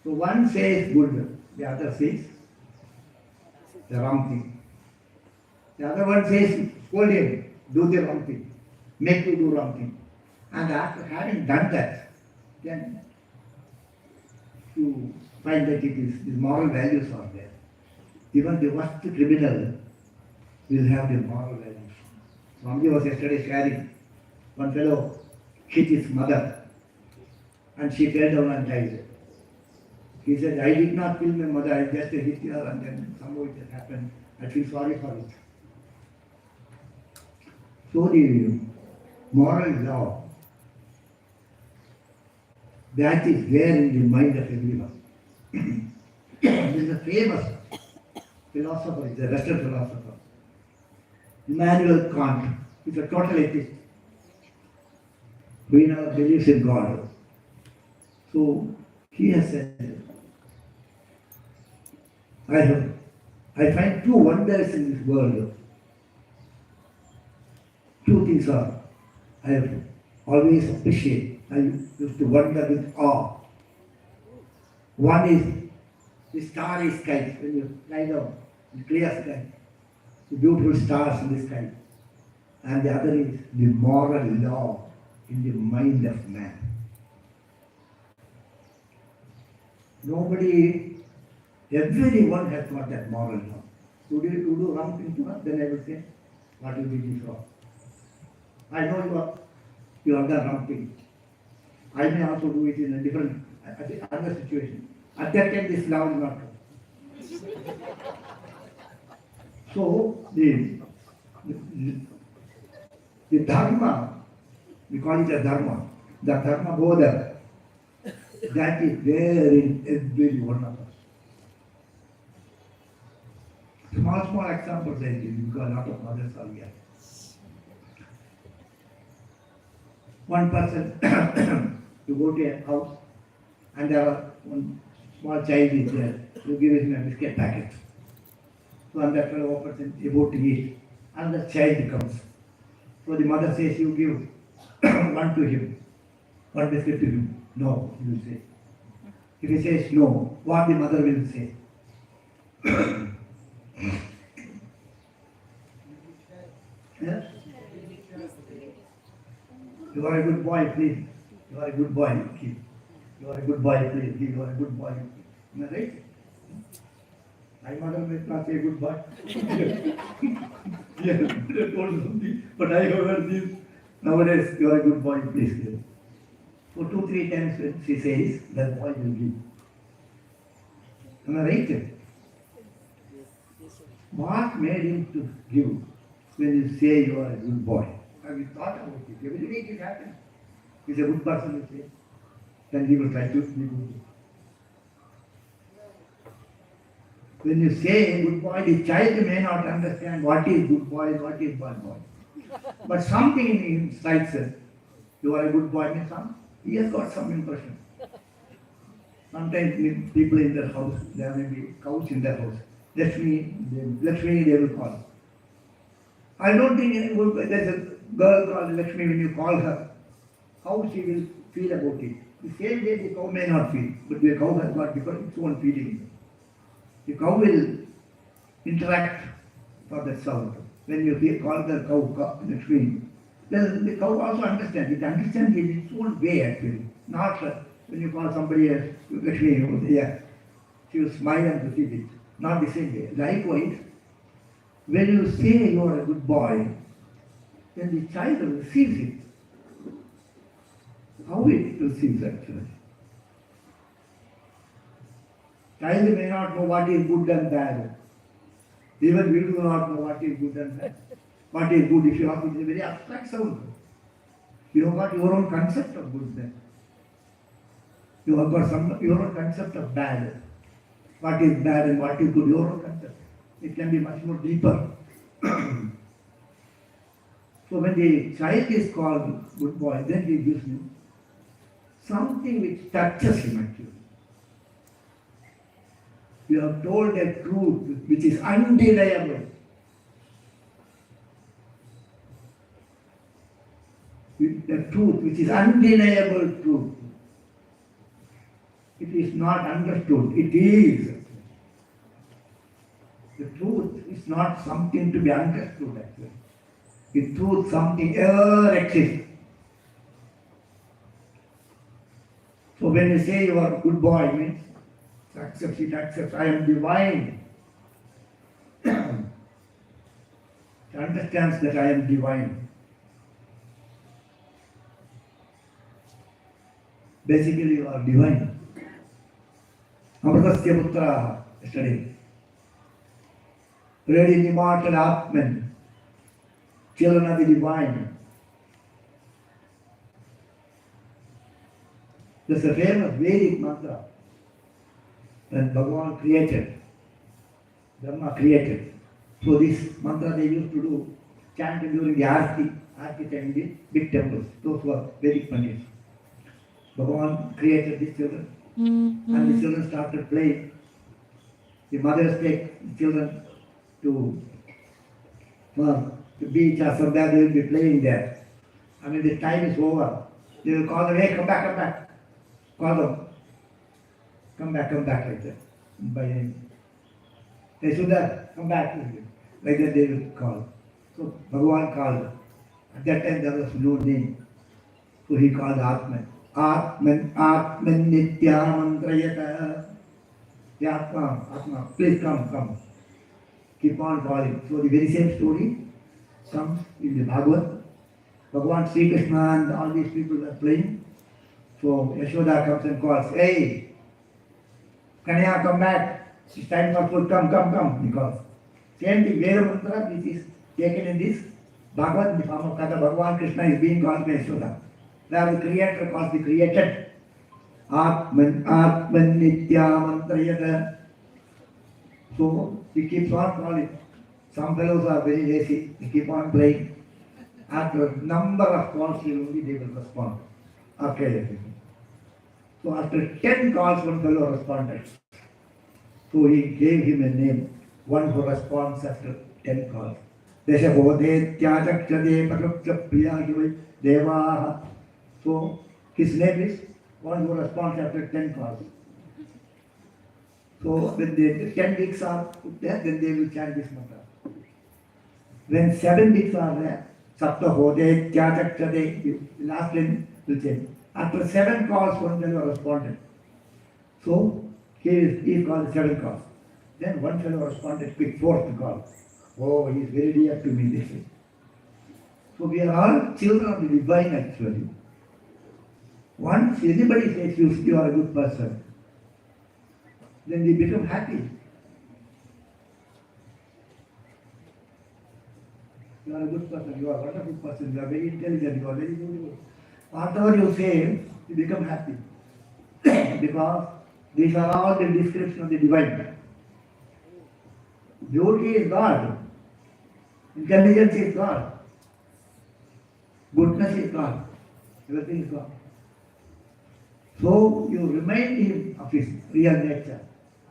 So one says good, the other says the wrong thing. The other one says, scold him, do the wrong thing, make you do wrong thing. And after having done that, then you find that it is, the moral values are there. Even the worst criminal will have the moral values. Swami was yesterday sharing, one fellow hit his mother and she fell down and died. He said, I did not kill my mother, I just hit her and then somehow it happened. I feel sorry for it. So the moral law, that is there in the mind of everyone. There is a famous philosopher, is a Western philosopher, Immanuel Kant, is a total atheist. We now believes in God. So he has said, I find two wonders in this world. Two things are, I have always appreciate. I used to wonder with awe. One is the starry sky, when you lie down, the clear sky, the beautiful stars in the sky. And the other is the moral law in the mind of man. Nobody, everyone has got that moral law. You do wrong thing to us, then I will say, what you did is wrong. I know you have done wrong thing. I may also do it in a different, other situation. At that time, this law is not true. So, the dharma, we call it a dharma, the dharma bodha, that is there in every one of us. Small examples I give, because a lot of others are here. One person, you go to a house and there are one small child is there, you give him a biscuit packet. So and that fellow opens it, about to eat, and the child comes. So the mother says, you give one to him, one biscuit to him. No, he will say. If he says no, what the mother will say? Yes? You are a good boy, please. You are a good boy, keep. You are a good boy, please. You are a good boy. Am I right? My mother may not say good boy. Yeah, they told something, but I have heard this. Nowadays, you are a good boy, please. So 2-3 times when she says, that boy will give. Am I right? What made him to give when you say you are a good boy? Have you thought about it? Every day it happens. He's a good person, you say. Then he will try to be good. When you say good boy, the child may not understand what is good boy and what is bad boy. But something in him strikes us. You are a good boy, means some. He has got some impression. Sometimes people in their house, there may be cows in their house. Lakshmi, they will call. I don't think there's a girl called Lakshmi, when you call her, how she will feel about it. The same way the cow may not feel, but the cow has got its own feeling. The cow will interact for the sound. When you call the cow Lakshmi, then the cow also understands. It understands in its own way actually. Not when you call somebody else Lakshmi, yeah, she will smile and receive it. Not the same way. Likewise, when you say you are a good boy, then the child receives it. How it receives actually? Child may not know what is good and bad. Even we do not know what is good and bad. What is good, if you ask, it is a very abstract sound. You have got your own concept of good then. You have got your own concept of bad. What is bad and what is good, your own concept. It can be much more deeper. So when the child is called good boy, then he gives him something which touches him actually. You have told a truth which is undeniable. The truth which is undeniable truth. It is not understood, it is. The truth is not something to be understood actually. The truth something ever exists. So when you say you are a good boy, means it accepts, I am divine. It understands that I am divine. Basically you are divine. Amritasya putra, yesterday. Ready in immortal Atman, children of the divine. There's a famous Vedic mantra that Bhagavan created, Brahma created. So this mantra they used to do, chanting during the Aarti in the big temples. Those were Vedic Pandits. Bhagavan created these children, and the children started playing. The mothers take the children to the beach or somewhere, they will be playing there. I mean, the time is over. They will call them, hey, come back, come back. Call them. Come back, like that. By name. They should have come back. Like that they will call. So Bhagavan called. At that time there was no name. So he called Atman. Atman Nityamantrayata. The Atma, please come. Keep on calling. So the very same story comes in the Bhagavad. Bhagavan Sri Krishna and all these people are playing. So Yashoda comes and calls, hey, Kanhaya, come back. It's time for food, come. Because same thing, Veda mantra, which is taken in this Bhagavad, in the form of Katha, Bhagavan Krishna is being called by Yashoda. Where the creator calls the created. Atman Nityamantrayata. So he keeps on calling. Some fellows are very lazy, they keep on playing. After a number of calls, only they will respond. Okay. So after 10 calls, one fellow responded. So he gave him a name, one who responds after 10 calls. Deshabodhe Tyachakshade Patrukcha Priya Devaha. So his name is one who responds after 10 calls. So when the 10 weeks are put there, then they will chant this mantra. When 7 weeks are there, Sapta Hode, Tyajak the last line will change. After 7 calls, one fellow responded. So he is called 7 calls. Then one fellow responded quick, 4th call. Oh, he is very dear to me, they say. So we are all children of the divine actually. Once anybody says you are a good person, then we become happy. You are a good person, you are a wonderful person, you are very intelligent, you are very beautiful. Whatever you say, you become happy. Because these are all the description of the divine. Beauty is God. Intelligence is God. Goodness is God. Everything is God. So you remind him of his real nature.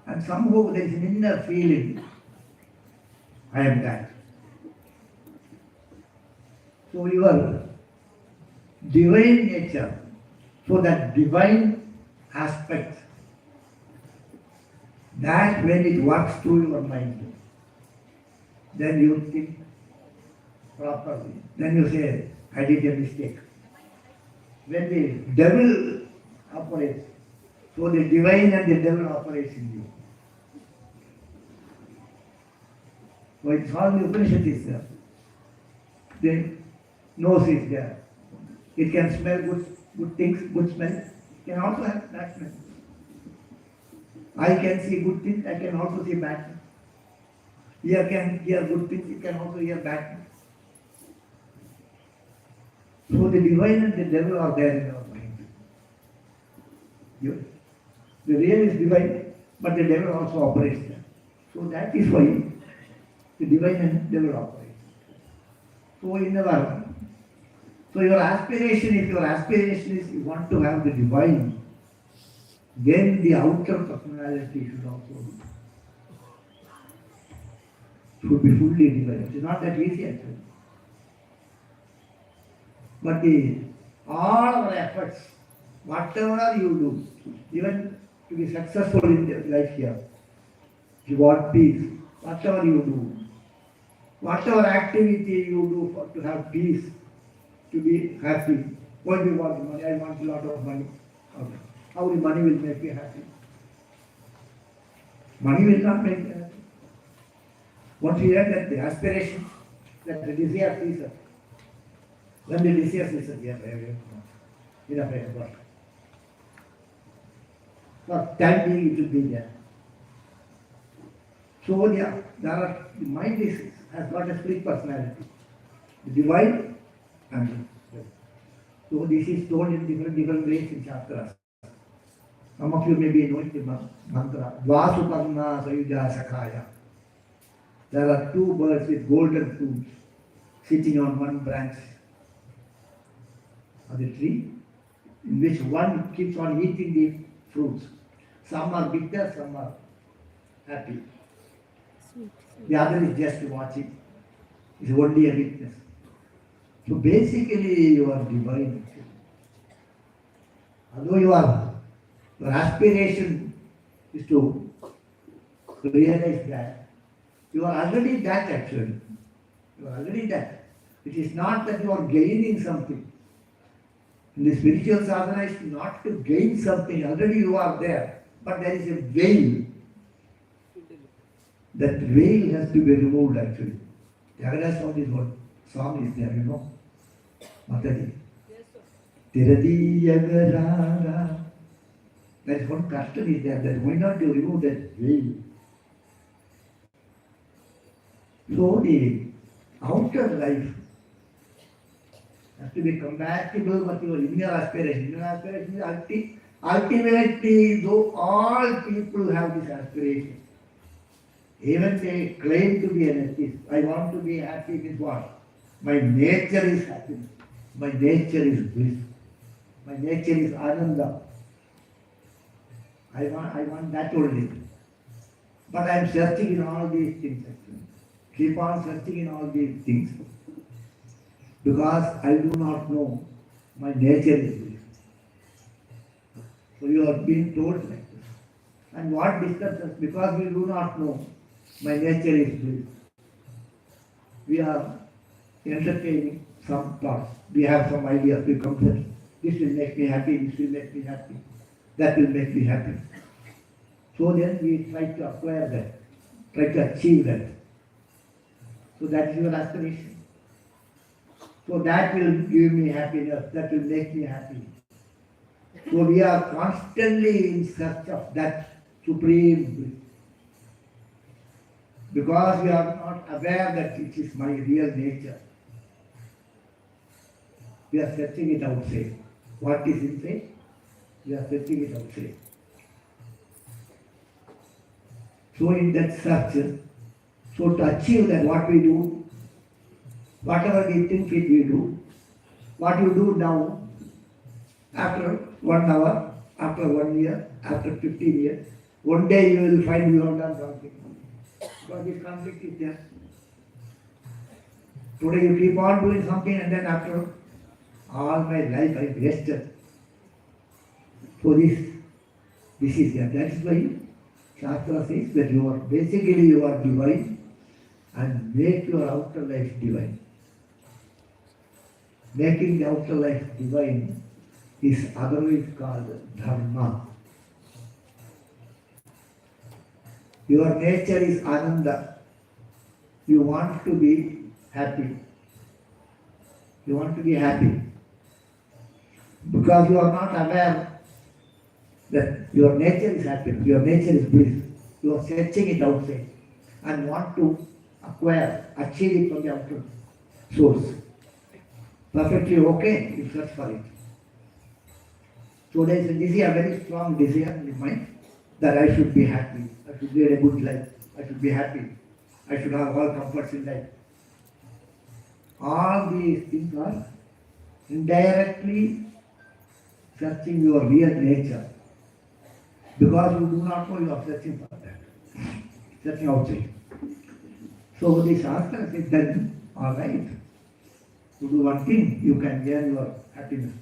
And somehow there is an inner feeling, I am that. So your divine nature, so that divine aspect, that when it works through your mind, then you think properly. Then you say, I did a mistake. When the devil operates, so the divine and the devil operates in you. So it's all the Upanishad is there. The nose is there. It can smell good things, good smell. It can also have bad smell. I can see good things, I can also see bad things. Ear can hear good things, it can also hear bad things. So the divine and the devil are there in our mind. The real is divine, but the devil also operates there. So that is why the divine and devil operate. So your aspiration, if your aspiration is you want to have the divine, then the outer personality should be fully divine. It is not that easy actually. But all our efforts, whatever you do, even to be successful in life here, if you want peace, whatever you do, whatever activity you do to have peace, to be happy. What do you want money? I want a lot of money. Okay. How the money will make you happy? Money will not make you happy. Once you have that the aspiration, that the desire ceases. When the desire ceases, yes, enough I have got. For time being it will be there. So the mind has got a split personality. The divine and the so this is told in different ways in chapters. Some of you may be knowing the mantra. Dvasuparna Sayuja Sakhaya. There are 2 birds with golden fruits sitting on one branch of the tree, in which one keeps on eating the fruits. Some are bitter, some are happy. The other is just watching. It's only a witness. So basically you are divine. Although your aspiration is to realize that, you are already that actually. You are already that. It is not that you are gaining something. In the spiritual sadhana is not to gain something, already you are there. But there is a veil. That veil has to be removed actually. Tyagaraja song is there, you know. Mataji. Tiradi Yagarara. There is one custom is there, that why not you remove that veil? So the outer life has to be compatible with your inner aspiration. Inner aspiration is ultimately, though all people have this aspiration, even they claim to be an atheist. I want to be happy with what? My nature is happiness. My nature is bliss. My nature is ananda. I want that only. But I am searching in all these things actually. Keep on searching in all these things. Because I do not know my nature is bliss. So you are being told like this. And what disturbs us? Because we do not know. My nature is bliss. We are entertaining some thoughts. We have some ideas, we concept. This will make me happy, this will make me happy. That will make me happy. So then we try to acquire that, try to achieve that. So that is your aspiration. So that will give me happiness, that will make me happy. So we are constantly in search of that supreme bliss. Because we are not aware that it is my real nature. We are searching it outside. What is inside? We are searching it outside. So in that search, so to achieve that, what we do, whatever we think it we do, what you do now, after 1 hour, after 1 year, after 15 years, one day you will find you have done something. Because this conflict is there. Today you keep on doing something and then after all my life I wasted. So this is there. That is why Shastra says that you are basically you are divine and make your outer life divine. Making the outer life divine is otherwise called dharma. Your nature is Ananda. You want to be happy. You want to be happy. Because you are not aware that your nature is happiness, your nature is bliss. You are searching it outside and want to acquire, achieve it from the outer source. Perfectly okay, you search for it. So there is a desire, very strong desire in the mind that I should be happy, I should lead a good life, I should be happy, I should have all comforts in life. All these things are indirectly searching your real nature. Because you do not know, you are searching for that. Searching outside. So the Shastra says then, alright, to do one thing, you can gain your happiness.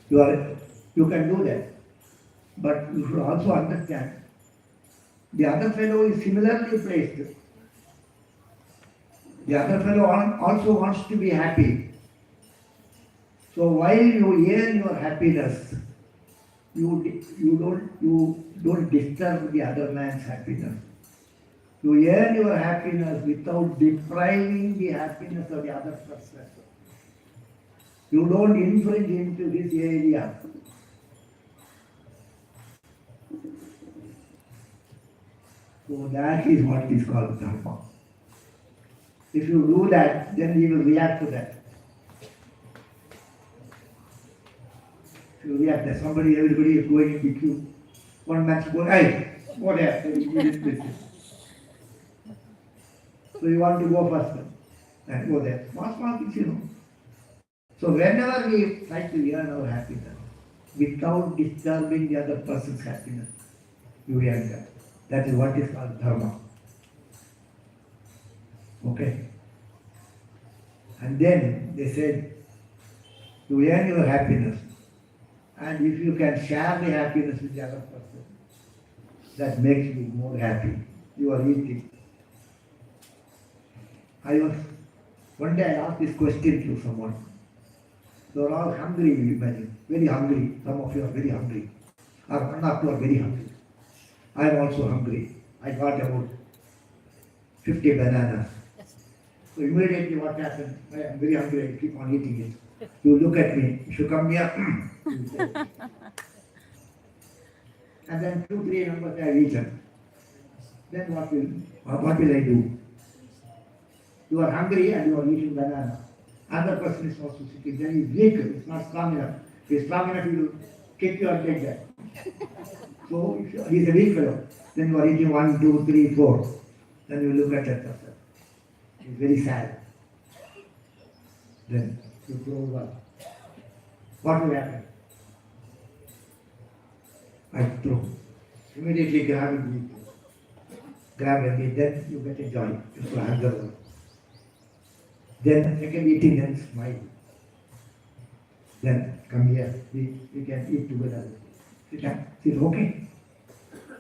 You can do that. But you should also understand, the other fellow is similarly placed. The other fellow also wants to be happy. So while you earn your happiness, you don't disturb the other man's happiness. You earn your happiness without depriving the happiness of the other person. You don't infringe into his area. So that is what is called dharma. If you do that, then he will react to that. If you react that everybody is going in the queue. One man's going, hey, what happened? So you want to go first and go there. Small things, you know. So whenever we try to earn our happiness without disturbing the other person's happiness, you earn that. That is what is called dharma. Okay? And then they said, you earn your happiness, and if you can share the happiness with the other person, that makes you more happy. You are eating. One day I asked this question to someone. They are all hungry, you imagine, very hungry. Some of you are very hungry. Or one of you are very hungry. I am also hungry. I got about 50 bananas. So immediately what happened? I am very hungry, I keep on eating it. You look at me, if you come here, you say. And then 2-3 numbers I have eaten. Then what will I do? You are hungry and you are eating banana. Other person is also sitting there, he is weak, he is not strong enough. If he is strong enough, he will kick you and take that. So if he is a weak fellow, then you are eating 1, 2, 3, 4. Then you look at that person. He is very sad. Then you close up. What will happen? I throw. Immediately grab and eat. Grab and eat, then you get a joy. You hunger. Then second eating, then smile. Then come here, we can eat together. Sit down. Sit, okay?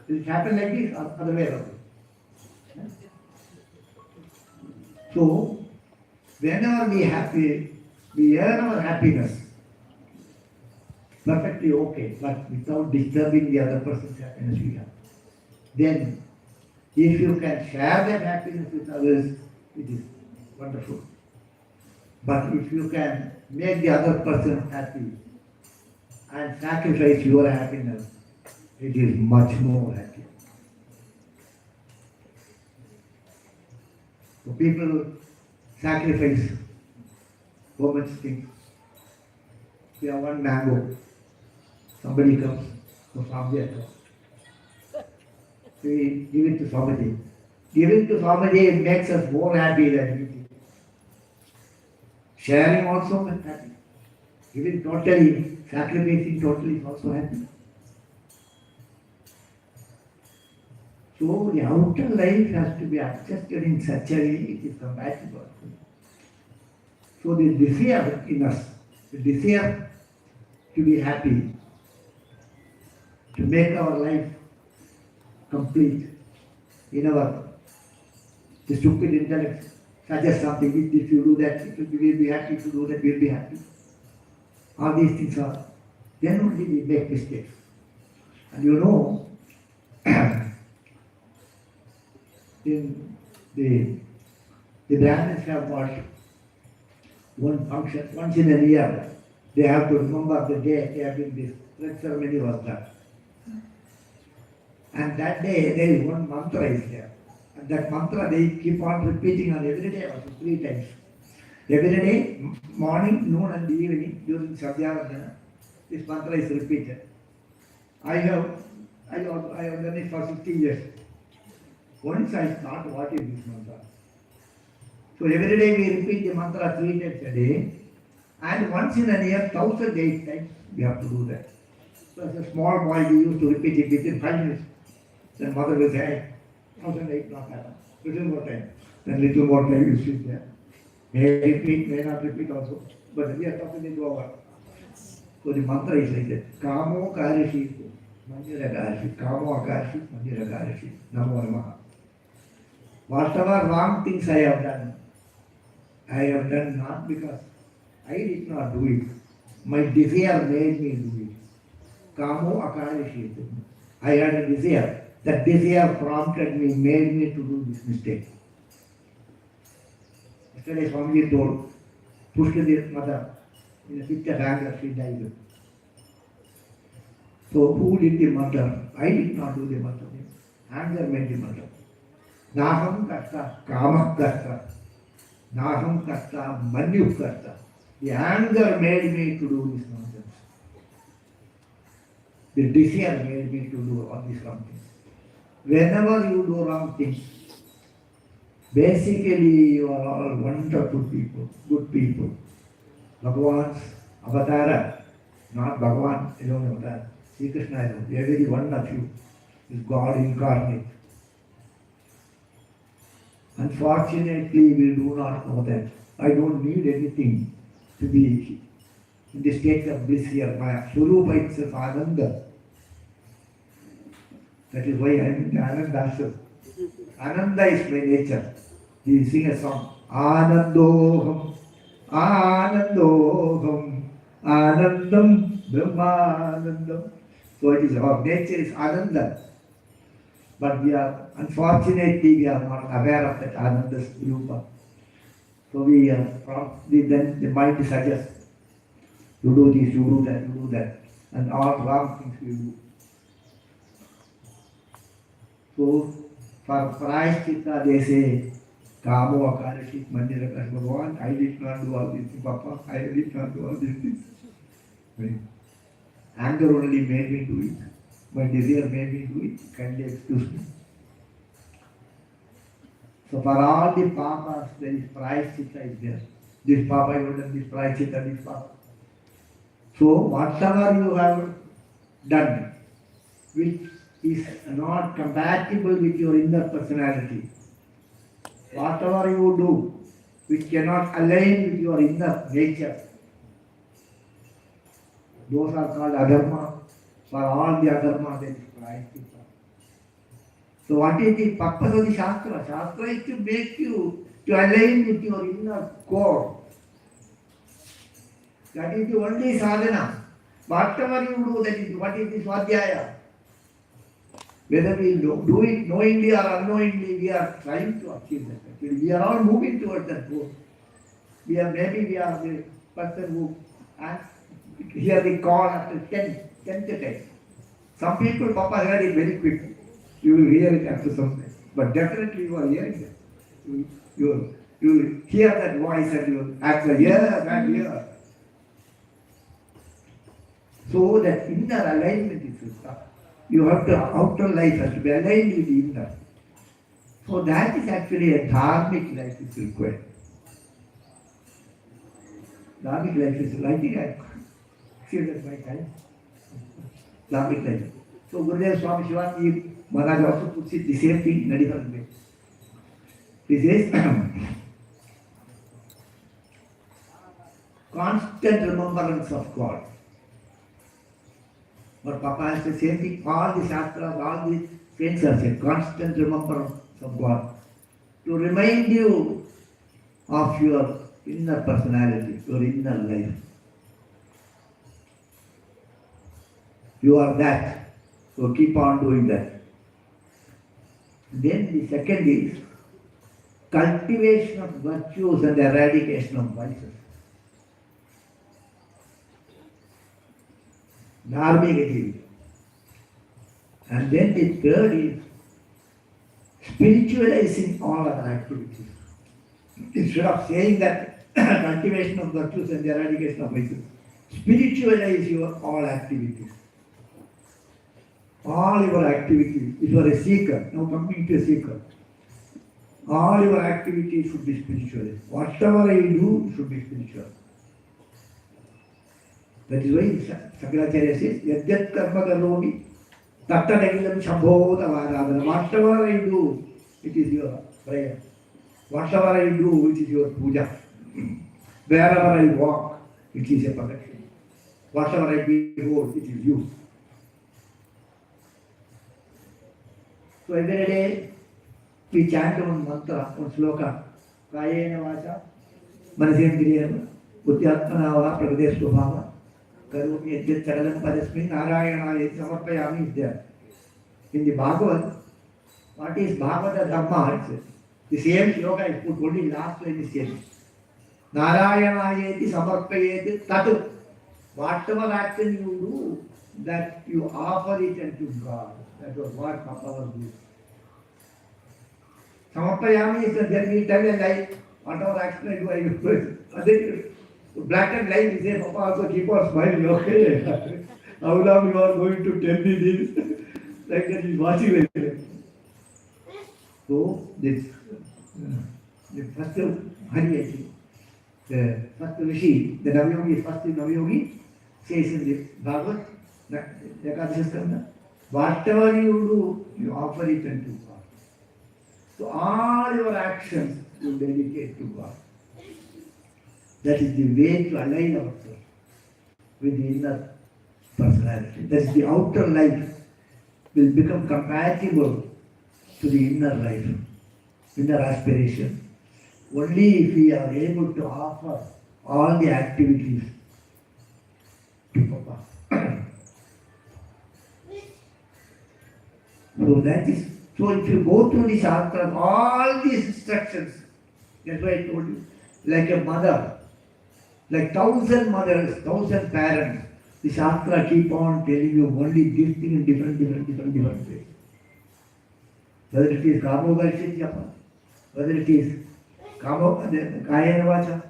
Will it happen like this or other way around? So, whenever we happy, we earn our happiness. Perfectly okay, but without disturbing the other person's happiness we have. Then, if you can share that happiness with others, it is wonderful. But if you can make the other person happy and sacrifice your happiness, it is much more happy. So people sacrifice so much things. We have one mango. Somebody comes, so Swamiji comes. So we give it to Swamiji. Giving to Swamiji makes us more happy than eating. Sharing also makes happy. Giving totally, sacrificing totally is also happy. So the outer life has to be adjusted in such a way it is compatible. So the desire in us, the desire to be happy, to make our life complete in our the stupid intellect suggests something, if you do that, we will be happy, if you do that, we will be happy. All these things are, then only we make mistakes. And you know, in the Brahmins have got one function, once in a year, they have to remember the day they have been this red ceremony was done. And that day there is one mantra is there. And that mantra they keep on repeating on every day, also 3 times. Every day, morning, noon and evening, during Sadhyavadana, this mantra is repeated. I have done it for 50 years. Once I thought, what is this mantra? So every day we repeat the mantra 3 times a day, and once in a year, 1008 times we have to do that. So as a small boy, we used to repeat it within 5 minutes. Then mother will say, 1008 not happen. Little more time. Then little more time you sit there. May repeat, may not repeat also. But we are talking into our. So the mantra is like that. Kamo karishi, manjira karishi, kamo akarishi, manjira karishi, namo namaha. Whatever wrong things I have done not because I did not do it. My desire made me do it. Kamo akarishi. I had a desire. That desire prompted me, made me to do this mistake. Yesterday Swamiji told, pushed the mother in a fit of anger, she died. So who did the murder? I did not do the murder. Anger made the murder. Naham karta, kama karta. Naham karta, manyu karta. The anger made me to do this nonsense. The desire made me to do all these wrong things. Whenever you do wrong things, basically you are all wonderful people, good people. Bhagavan's avatara, not Bhagavan alone avatar. Sri Krishna alone, every one of you is God incarnate. Unfortunately, we do not know that. I don't need anything to be in the state of bliss here. My Surupa itself, Ananda. That is why I am in the Anandashram. Ananda is my nature. We sing a song. Anandoham, Anandoham, Anandam, Brahmanandam. So it is our nature is Ananda. But unfortunately, we are not aware of that Ananda Rupa. So then the mind suggests, you do this, you do that, you do that. And all wrong things we do. So, for Prayaschitta, they say, Kamo Akarashit Manjira Kash Bhagavan, I did not do all these things, Papa, I did not do all these things. Anger only made me do it. My desire made me do it. Kindly excuse me. So, for all the papas, there is Prayaschitta is there. This Papa, you have done this Prayaschitta, this Papa. So, whatever you have done, which is not compatible with your inner personality. Whatever you do, which cannot align with your inner nature, those are called adharma. For all the adharma, there is prayaschitta. So what is the purpose of the Shastra? Shastra is to make you to align with your inner core. That is the only sadhana. Whatever you do, that is what is the swadhyaya. Whether we do it knowingly or unknowingly, we are trying to achieve that. Actually, we are all moving towards that goal. We are the person who hear the call after 10th time. Some people, Papa heard it very quick. You will hear it after some time. But definitely you are hearing it. You hear that voice and you answer, yes, I'm here. So that inner alignment is required. You have to, outer life has to be aligned with the inner. So that is actually a dharmic life is required. Dharmic life is, I think I exceeded my time. Dharmic life. So Gurudev Swami Shivaji Maharaj also puts it the same thing in a different way. He says, constant remembrance of God. But Papa has the same thing, all the Shastras, all the saints are saying, constant remembrance of God. To remind you of your inner personality, your inner life. You are that. So keep on doing that. Then the second is cultivation of virtues and eradication of vices. Dharmic activity. And then the third is spiritualizing all other activities. Instead of saying that cultivation of virtues and eradication of vices, spiritualize your all activities. All your activities, if you are a seeker, now coming to a seeker, all your activities should be spiritual. Whatever I do should be spiritual. That is why Shankaracharya says, Yajat karma karomi, tattadagilam shambhota varadhana. Whatever I do, it is your prayer. Whatever I do, it is your puja. Wherever I walk, it is a protection. Whatever I behold, it is you. So every day we chant one mantra, one sloka. Kayena vacha, manasendriyena, buddhyatmana va prakriti swabhava. Karumi yajjat sakalam parasmin narayana samarpayami is there. In the Bhagavad, what is Bhagavata Dhamma? The same sloka is put only last line is same. Narayana samarpayeti tatu. Whatever action you do, that you offer it unto God. That was what Papa was doing. Samarpayami is that then we tell a lie. Whatever action I do, I do. Black and light, we say, Papa also keep on smiling, okay? How long you are going to tell me this? Like that he's watching like that. So, this, the first Hari, the first Rishi, the Navyogi, first Navyogi, says in the Bhagavad, whatever you do, you offer it unto God. So all your actions you dedicate to God. That is the way to align ourselves with the inner personality. That is the outer life will become compatible to the inner life, inner aspiration. Only if we are able to offer all the activities to Papa. So that is, so if you go through the Shastras, all these instructions, that's why I told you, like a mother, like 1,000 mothers, 1,000 parents, the Shastra keep on telling you only this thing in different ways. Whether it is Kamogarshit Japa, whether it is Kayena Vacha,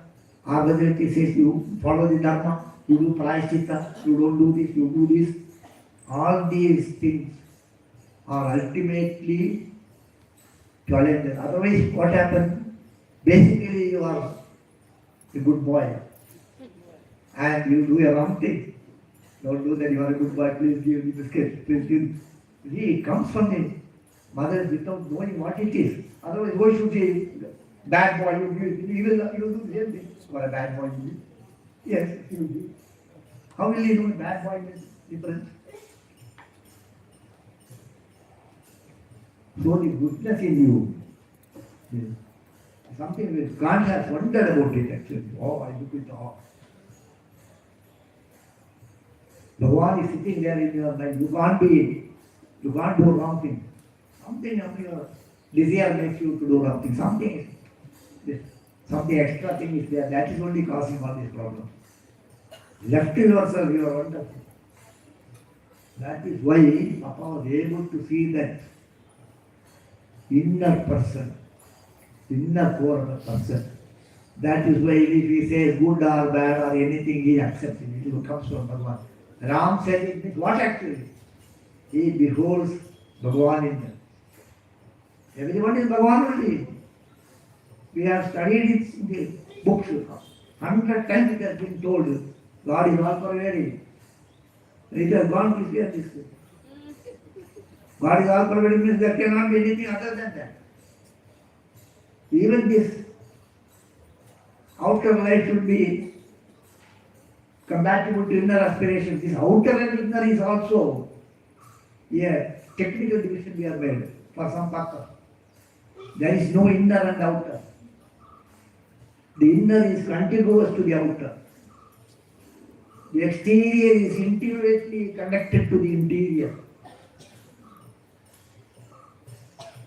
or whether it says you follow the Dharma, you do Prayaschitta, you don't do this, you do this. All these things are ultimately challenges. Otherwise, what happens? Basically, you are a good boy and you do a wrong thing. Don't do that, you are a good boy, please give me biscuit, please give. See, it comes from the mother without knowing what it is. Otherwise, why should he, bad boy, you do the same thing. What a bad boy you do. Yes, you do. How will you know bad boy is different? So the goodness in you, is something which God has wondered about it actually. Oh, I look with awe. Bhagavan is sitting there in your mind. You can't do wrong thing. Something of your desire makes you to do wrong thing. Something extra thing is there. That is only causing all these problems. Left to yourself, you are wonderful. That is why Papa was able to see that inner person, inner core of the person. That is why if we say good or bad or anything, he accepts it. It comes from Bhagavan. Ram said it means what actually? He beholds Bhagavan in them. Everyone is Bhagavan only. We have studied it in the books. 100 times it has been told. God is all pervading. It has gone this way and this way. God is all pervading means there cannot be anything other than that. Even this outer life should be compatible to inner aspiration. This outer and inner is also technical division we have made for some purpose. There is no inner and outer. The inner is contiguous to the outer. The exterior is intimately connected to the interior.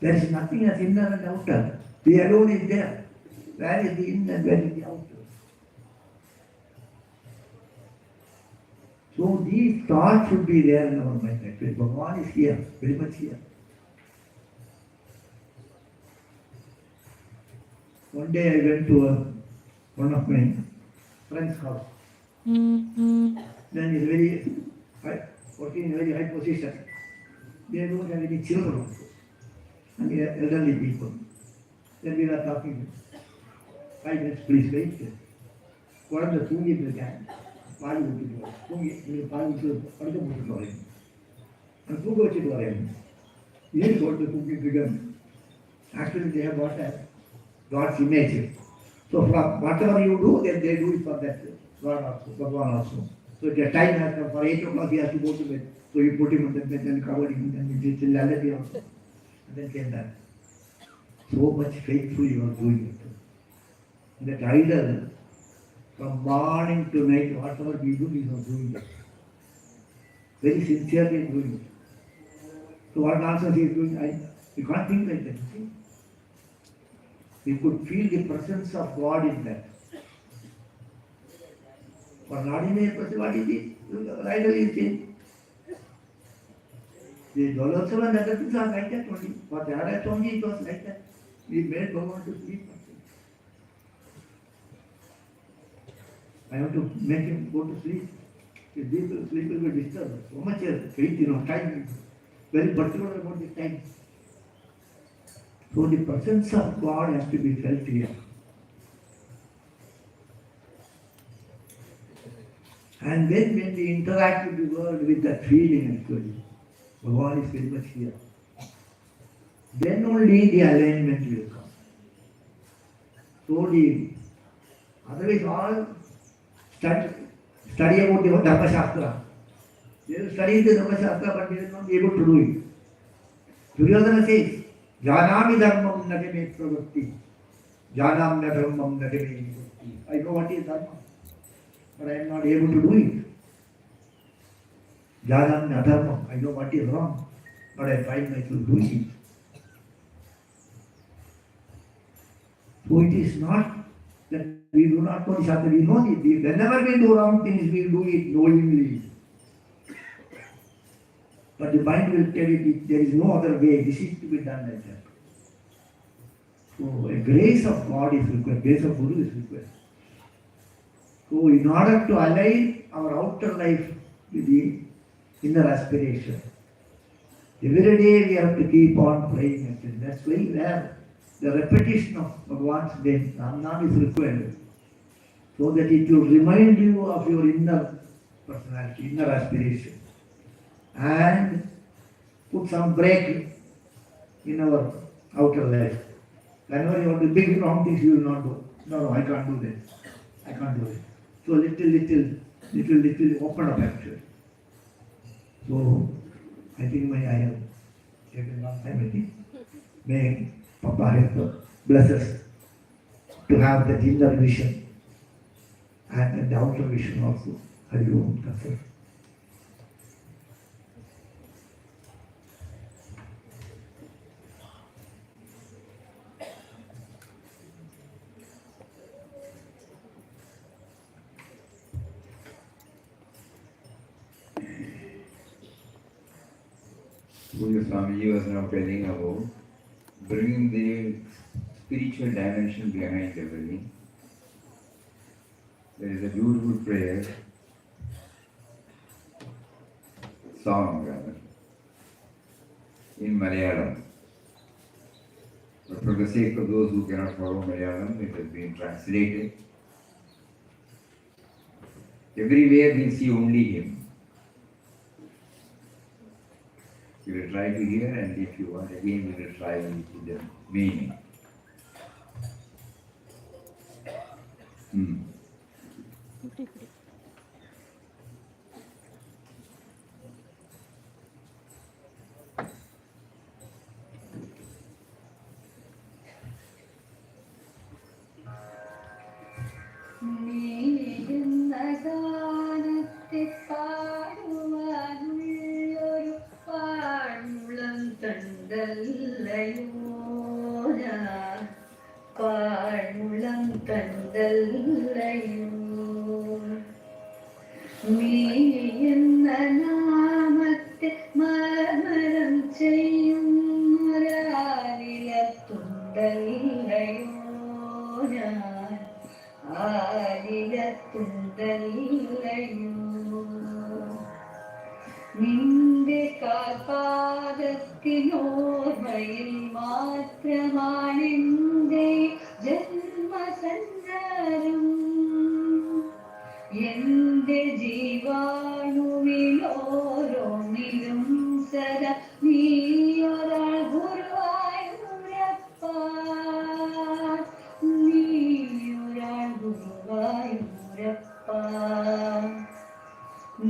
There is nothing as inner and outer. The alone is there. Where is the inner and where is the outer? So these thoughts should be there in our mind. Actually, Bhagavan is here, very much here. One day I went to one of my friend's house. Then he's very high, working in a very high position. They don't have any children also. And they are elderly people. Then we were talking. 5 minutes, please wait. குழந்தை தூங்கிட்டு இருக்கேன் பால் ஊற்றிட்டு வரேன் தூங்கி பால் ஊற்றி படுக்க போட்டுட்டு வரேன் நான் தூங்க வச்சுட்டு வரேன் ஏன் குழந்தை தூங்கிட்டு இருக்கேன் actually they have got a God's image. So whatever you do, then they do it for that God also, Bhagavan also. So the time has come for 8 o'clock, he has to go to bed. So you put him on the bed and covered him and he did reality also. And then came that. So much faithful you are doing it. That idol, from morning to night, whatever we do, we are doing it. Very sincerely doing it. So what nonsense he is doing, you can't think like that. See? We could feel the presence of God in that. For an ordinary person, what is it? Idol is it? The Dolosava and other things are like that only. For the other only it was like that. We made Bhagavan to sleep. I have to make him go to sleep. If people sleep will be disturbed. So much faith, time. Very particular about the time. So the presence of God has to be felt here. And then when we interact with the world with that feeling actually, Bhagavan is very much here. Then only the alignment will come. So otherwise all study about the Dharma Shastra. They will study the Dharma Shastra but they will not be able to do it. Duryodhana says, Janami dharmam natame pravatti. Janam na dharmam natame pravatti. I know what is dharma, but I am not able to do it. Janam na dharmam. I know what is wrong, but I find myself doing it. So it is not that we do not know the Shastra, we know it. Whenever we do wrong things, we do it knowingly. But the mind will tell it there is no other way, this is to be done like that. So a grace of God is required, grace of Guru is required. So in order to align our outer life with the inner aspiration, every day we have to keep on praying actually. That's why where the repetition of Bhagavan's name, Nam is required. So that it will remind you of your inner personality, inner aspiration. And put some break in our outer life. Whenever you want to big wrong things, you will not do. No, I can't do this. I can't do it. So little open up actually. So I think I have taken long time, I think. May Papa help bless us to have that inner vision and the outer vision also. Hari Om Tat Sat. Guru Swamiji was now telling about bringing the spiritual dimension behind everything. There is a beautiful prayer, song rather, in Malayalam. But for the sake of those who cannot follow Malayalam, it has been translated. Everywhere we see only Him. We will try to hear, and if you want again, we will try with the meaning. നീയുന്നഗാനത്തെ പാടുവാനുള്ളൊരു പാഴുളം തണ്ടല്ലയോ ഞാൻ, പാഴുളം തണ്ടല്ലയോ. നീ എന്ന നാമത്തെ മർമരം ചെയ്യുന്നൊരാലിലത്തുണ്ടല്ലയോ ഞാൻ, ആലിലത്തുണ്ടല്ലയോ. നിന്റെ കാൽപാദത്തിനോർമ്മയിൽ മാത്രമാണെന്റെ ജന്മസഞ്ചാരം. എന്റെ ജീവാണുവിലോരോന്നിലും സദാ നീയൊരാൾ ഗുരുവായൂരപ്പ, നീയൊരാൾ ഗുരുവായൂരപ്പ.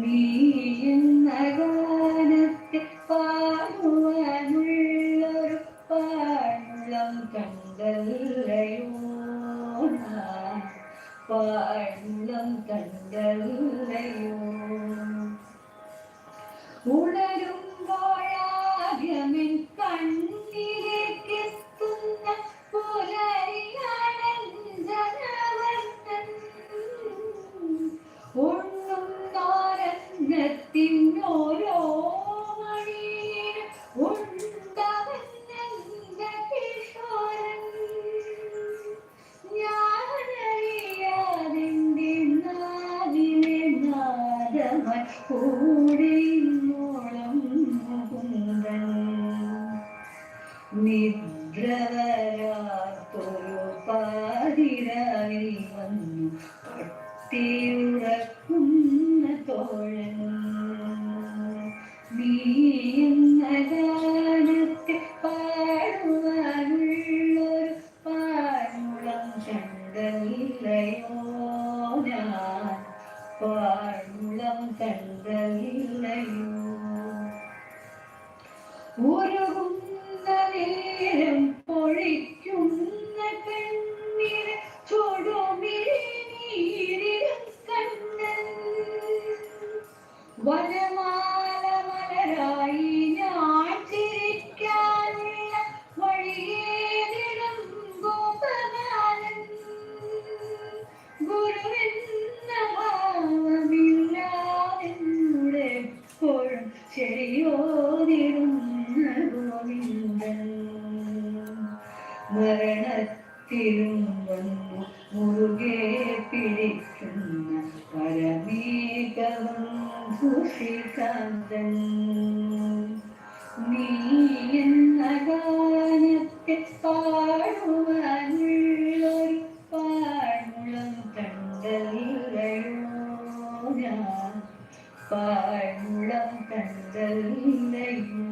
നീ എന്ന ഗാനത്തെ പാടുവാനുള്ളൊരു പാഴുളം കണ്ടല്ലയോ ഞാൻ, പാഴുളം കണ്ടല്ലയോ. ഉണരുമ്പോഴാദ്യമെൻ കണ്ണിലേക്കെത്തുന്ന പുലരിയാണെൻ ജനവർണ്ണൻ. ഉണ്ണും നോരന്നത്തിനോരോ മണിയിലും ഉണ്ടവൻ എന്റെ കിഷോരൻ. ഞാനറിയാതെന്റെ നാവിലെ നാദമായി കൂടിയോളം മുകുന്ദൻ. നിദ്രവരാത്തൊരു പാതിരാവിൽ വന്നു പട്ടിയുറക്കുന്ന തോഴൻ. നീ എന്ന ഗാനത്തെ പാടുവാനുള്ളൊരു പാഴുളം കണ്ടല്ലയോ ഞാൻ, പാഴുളം കണ്ടല്ലയോ. ഉരുകുന്ന നേരം പൊഴിക്കുന്ന കണ്ണീര് ചുടുമിഴിനീരിലും കണ്ണൻ. വനമാല മലരായി ഞാൻ ചിരിക്കാനുള്ള വഴിയേതിലും ഗോപബാലൻ. ഗുരുവെന്ന ഭാവമില്ലാതെന്നോട് എപ്പോഴും ശരിയോതിരുന്ന ഗോവിന്ദൻ. മരണത്തിലും വന്നു മുറുകെ പിടിക്കുന്ന പരമേകബന്ധു ശ്രീകാന്തൻ. നീ എന്ന ഗാനത്തെ പാടുവാനുള്ളൊരു പാഴുളം കണ്ടല്ലയോ ഞാൻ, പാഴുളം കണ്ടല്ലയോ,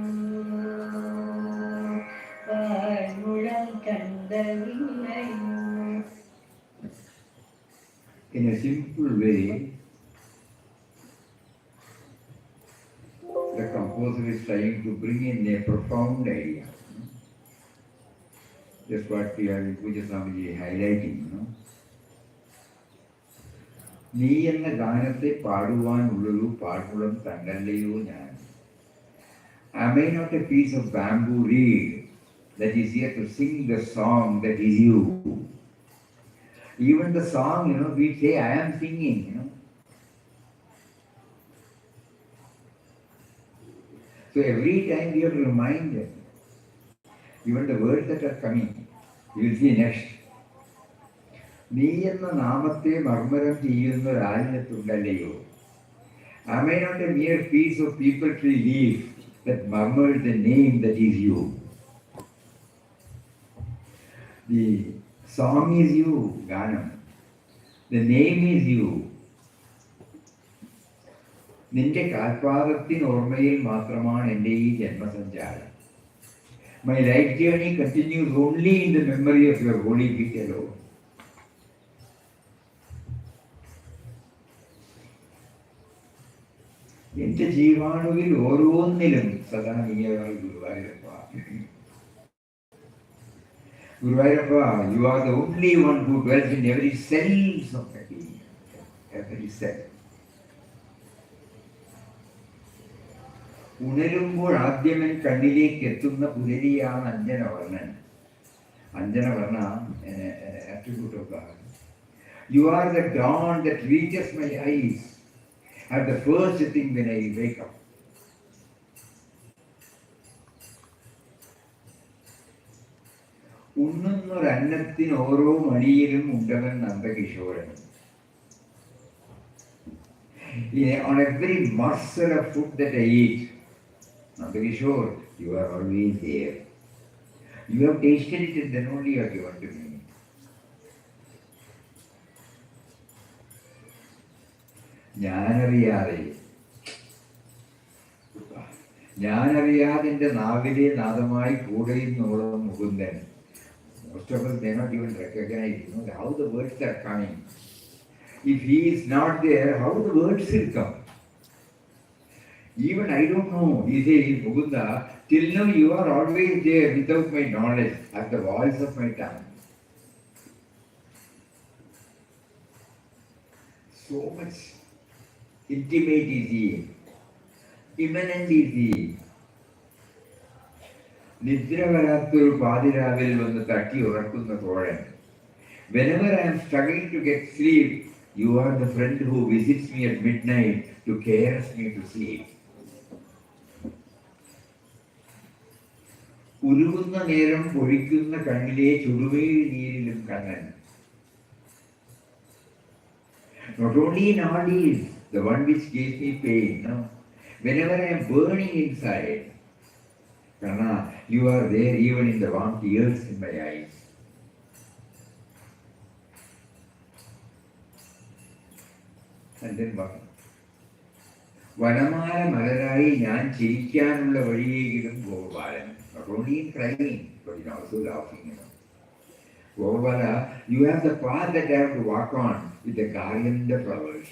പാഴുളം കണ്ടല്ലയോ. In a simple way, the composer is trying to bring in a profound idea. That's what we are Puja Swamiji highlighting, you know. നീ എന്ന ഗാനത്തെ പാടുവാനുള്ളൊരു പാഴ്മുളം തന്നല്ലയോ ഞാൻ. Am I not a piece of bamboo reed that is here to sing the song that is you? Even the song, you know, we say, I am singing, you know. So every time we are reminded, even the words that are coming, you will see next. നീ എന്ന നാമത്തെ മർമ്മരം ചെയ്യുന്ന ഒരാലിനത്തുണ്ടല്ലയോ. Am I not a mere piece of people tree leaf that murmurs the name that is you? The song is you, Ganam. The name is you. നിന്റെ കാൽപാദത്തിൻ ഓർമ്മയിൽ മാത്രമാണ് എൻ്റെ ഈ ജന്മസഞ്ചാരം. My life journey continues only in the memory of your holy feet alone. എന്റെ ജീവാണുവിൽ ഓരോന്നിലും സദാ നീയായി ഗുരുവായൂരപ്പ. ഗുരുവായൂരപ്പ, you are the only one who dwells in every cells of the being, every cell. ഉണരുമ്പോൾ ആദ്യമൻ കണ്ണിലേക്ക് എത്തുന്ന പുലരിയാണ് അഞ്ജനവർണ്ണൻ. അഞ്ജനവർണ്ണ attribute of God. You are the dawn that reaches my eyes at the first thing when I wake up. ഉണ്ണുന്നൊരന്നത്തിന് ഓരോ മണിയിലും ഉണ്ടവൻ നന്ദകിഷോരൻ. On every morsel of food that I eat, Nandakishore, you are always there. You have tasted it and then only you are given to me. ഞാനറിയാതെ എൻ്റെ നാവിലെ നാദമായി കൂടെയുന്നോളം Mukundan. Most of us may not even recognize, you know, how the words are coming. If he is not there, how the words will come? Even I don't know. He says, Mukunda, till now you are always there without my knowledge, at the voice of my tongue. So much intimate is he, immanent is he. നിദ്ര വരാത്തൊരു പാതിരാവിൽ വന്ന് തട്ടി ഉറക്കുന്ന തോഴൻ. Whenever I am struggling to get sleep, you are the friend who visits me at midnight to caress me to sleep. ഉരുകുന്ന നേരം പൊഴിക്കുന്ന കണ്ണിലെ ചുടുവീഴ് നീരിലും Kannan. Not only in ordeals, the one which gives me pain, no? Whenever I am burning inside, Kana, you are there even in the warm tears in my eyes. And then what? Vanamala മലരായി ഞാൻ ചിരിക്കാനുള്ള വഴിയെങ്കിലും Gopalan. Not only in crying, but in also laughing, you know. Gopala, you have the path that I have to walk on with the garland of flowers.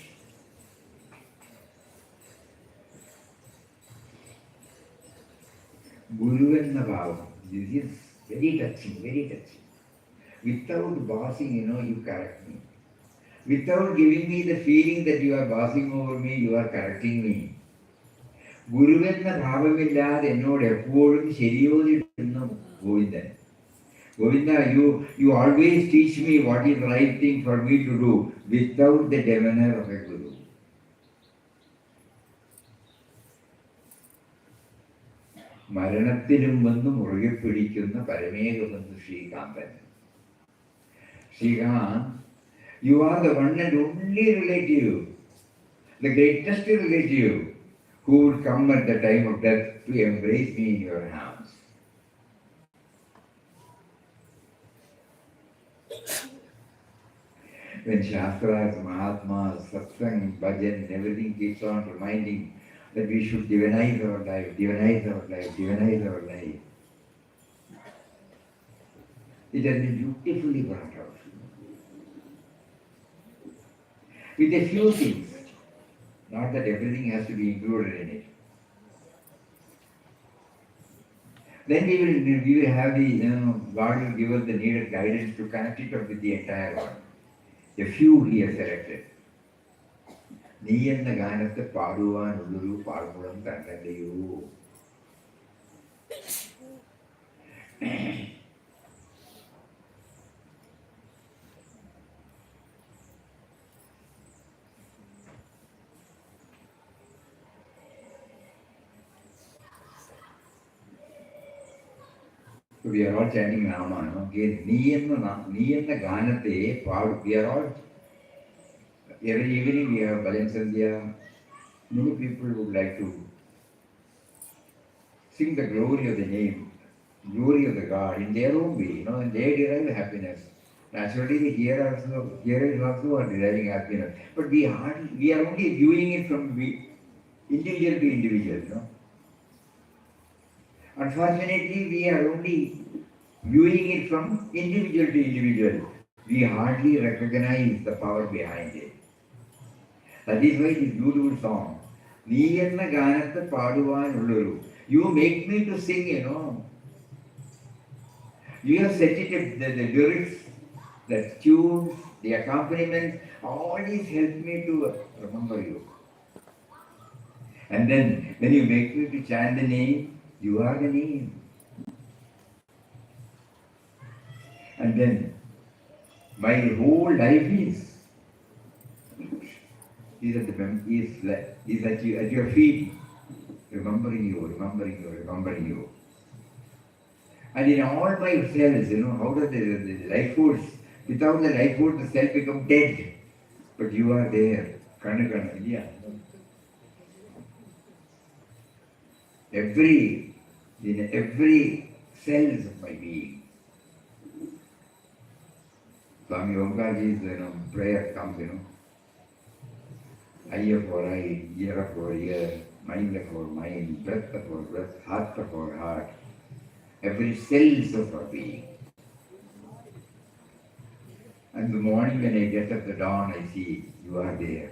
Guru enna bhavam. This is very touching, very touching. Without bossing, you know, you correct me. Without giving me the feeling that you are bossing over me, you are correcting me. ഗുരുവെന്ന ഭാവമില്ലാതെ എന്നോട് എപ്പോഴും ശരിയോതിടുന്ന Govindan. Govinda, you always teach me what is the right thing for me to do without the demeanor of a guru. മരണത്തിലും വന്ന് മുറുകെ പിടിക്കുന്ന പരമേകബന്ധു Sreekanthan. Srikanth, you are the one and only relative, the greatest relative, who would come at the time of death to embrace me in your arms. When Shastras, Mahatmas, Satsang, Bhajan, everything keeps on reminding that we should divinize our life, divinize our life, divinize our life. It has been beautifully brought out. With a few things, not that everything has to be included in it. Then we will have the, God will give us the needed guidance to connect it up with the entire world. A few he has selected. നീ എന്ന ഗാനത്തെ പാടുവാനുള്ളൊരു പാഴ്മുളം തന്നല്ലയോ. We are all chanting Rama. No? നീ എന്ന ഗാനത്തെ പാടും. We are all, every evening we have Bhajan Sandhya. Many people would like to sing the glory of the name, glory of the God in their own way, and they derive happiness. Naturally, the hearers also are deriving happiness. But we are only viewing it from individual to individual. Unfortunately, we are only viewing it from individual to individual. We hardly recognize the power behind it. That is why this beautiful song, നീ എന്ന ഗാനത്തെ പാടുവാനുള്ളൊരു, you make me to sing, You have set it up, the lyrics, the tunes, the accompaniment, all these help me to remember you. And then when you make me to chant the name, you are the name. And then my whole life is at your feet, remembering you. And in all my cells, how does the life force, without the life force, the cell become dead. But you are there. Kanhangad, in every cells of my being. Swami Omkarji's prayer comes, eye for eye, ear for ear, mind for mind, breath for breath, heart for heart. Every cells of our being. And the morning when I get up the dawn, I see you are there.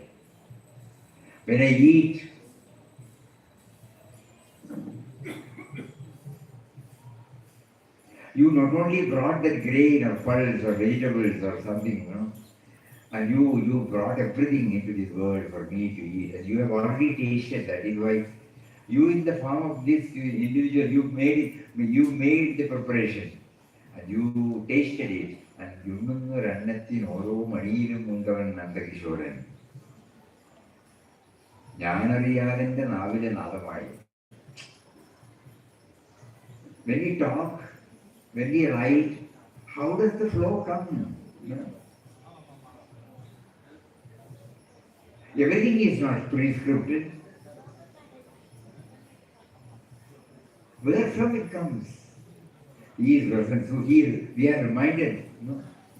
When I eat, you not only brought that grain or pulse or vegetables or something, and you brought everything into this world for me to eat, and you have already tasted that. Is why you, in the form of this individual, you made the preparation, and you tasted it, and you Rannatin Oro Manirum Mundavan Nandakishoran. Janariyarenda Navila Nadamai. When we talk, when we write, how does the flow come? Everything is not prescripted. Where from it comes? He is present. So here we are reminded,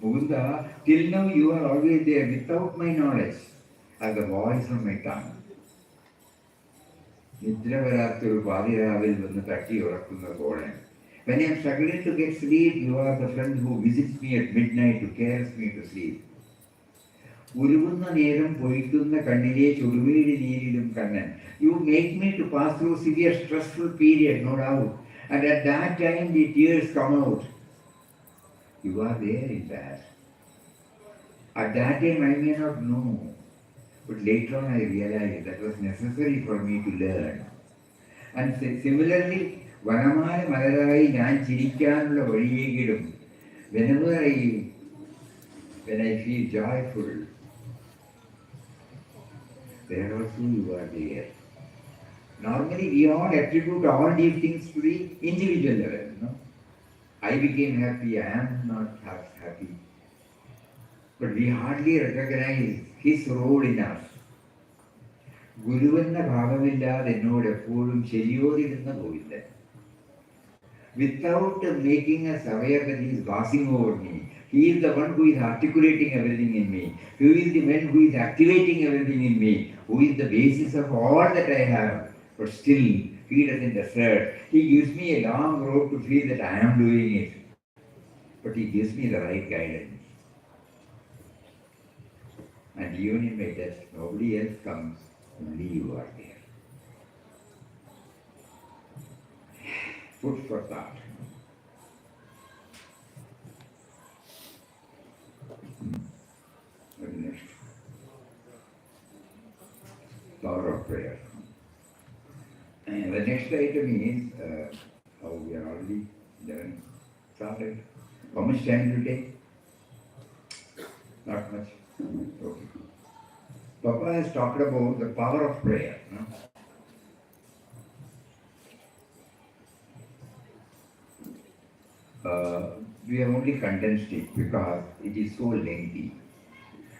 Mukunda, till now you are always there without my knowledge, as the voice from my tongue. When I am struggling to get sleep, you are the friend who visits me at midnight to cares me to sleep. ഉരുകുന്ന നേരം പൊയ്ക്കുന്ന കണ്ണിലെ ചുടുവീടി നീരിലും Kannan. You make me to pass through severe stressful period, no doubt. And at that time the tears come out. You are there in that. At that time I may not know. But later on I realized that was necessary for me to learn. And similarly, വനമായ മലരായി ഞാൻ ചിരിക്കാനുള്ള വഴിയെങ്കിലും when I feel joyful, there also you are there. Normally we all attribute all these things to the individual level. I became happy, I am not happy. But we hardly recognize his role in us. ഗുരുവെന്ന ഭാവമില്ലാതെ എന്നോട് എപ്പോഴും ശരിയോതിരുന്ന Govindan. Without making us aware that he is passing over me, he is the one who is articulating everything in me, who is the one who is activating everything in me, who is the basis of all that I have. But still, he doesn't assert. He gives me a long road to feel that I am doing it. But he gives me the right guidance. And even in my death, nobody else comes, only you are there. food for thought. What is next? Power of prayer. And the next item is how we are already done. Started. How much time will it take? Not much. Okay. Papa has talked about the power of prayer. No? We have only condensed it because it is so lengthy.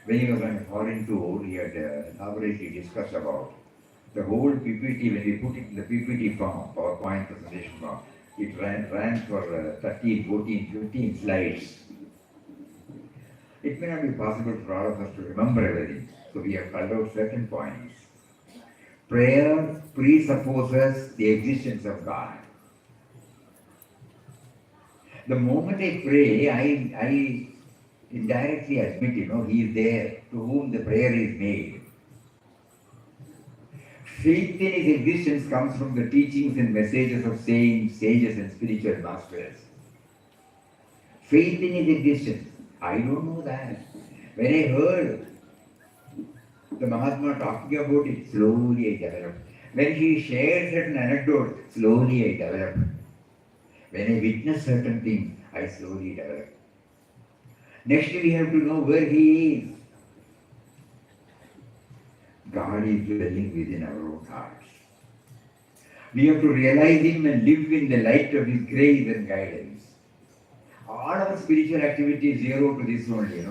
When he was on a foreign tour, he had elaborately discussed about the whole PPT. When we put it in the PPT form, PowerPoint presentation form, it ran for 13, 14, 15 slides. It may not be possible for all of us to remember everything, so we have called out certain points. Prayer presupposes the existence of God. The moment I pray, I indirectly admit, He is there to whom the prayer is made. Faith in His existence comes from the teachings and messages of saints, sages and spiritual masters. Faith in His existence. I don't know that. When I heard the Mahatma talking about it, slowly I developed. When he shared certain anecdotes, slowly I developed. When I witnessed certain things, I slowly developed. Next, we have to know where He is. God is dwelling within our own hearts. We have to realize Him and live in the light of His grace and guidance. All our spiritual activity is zero to this only,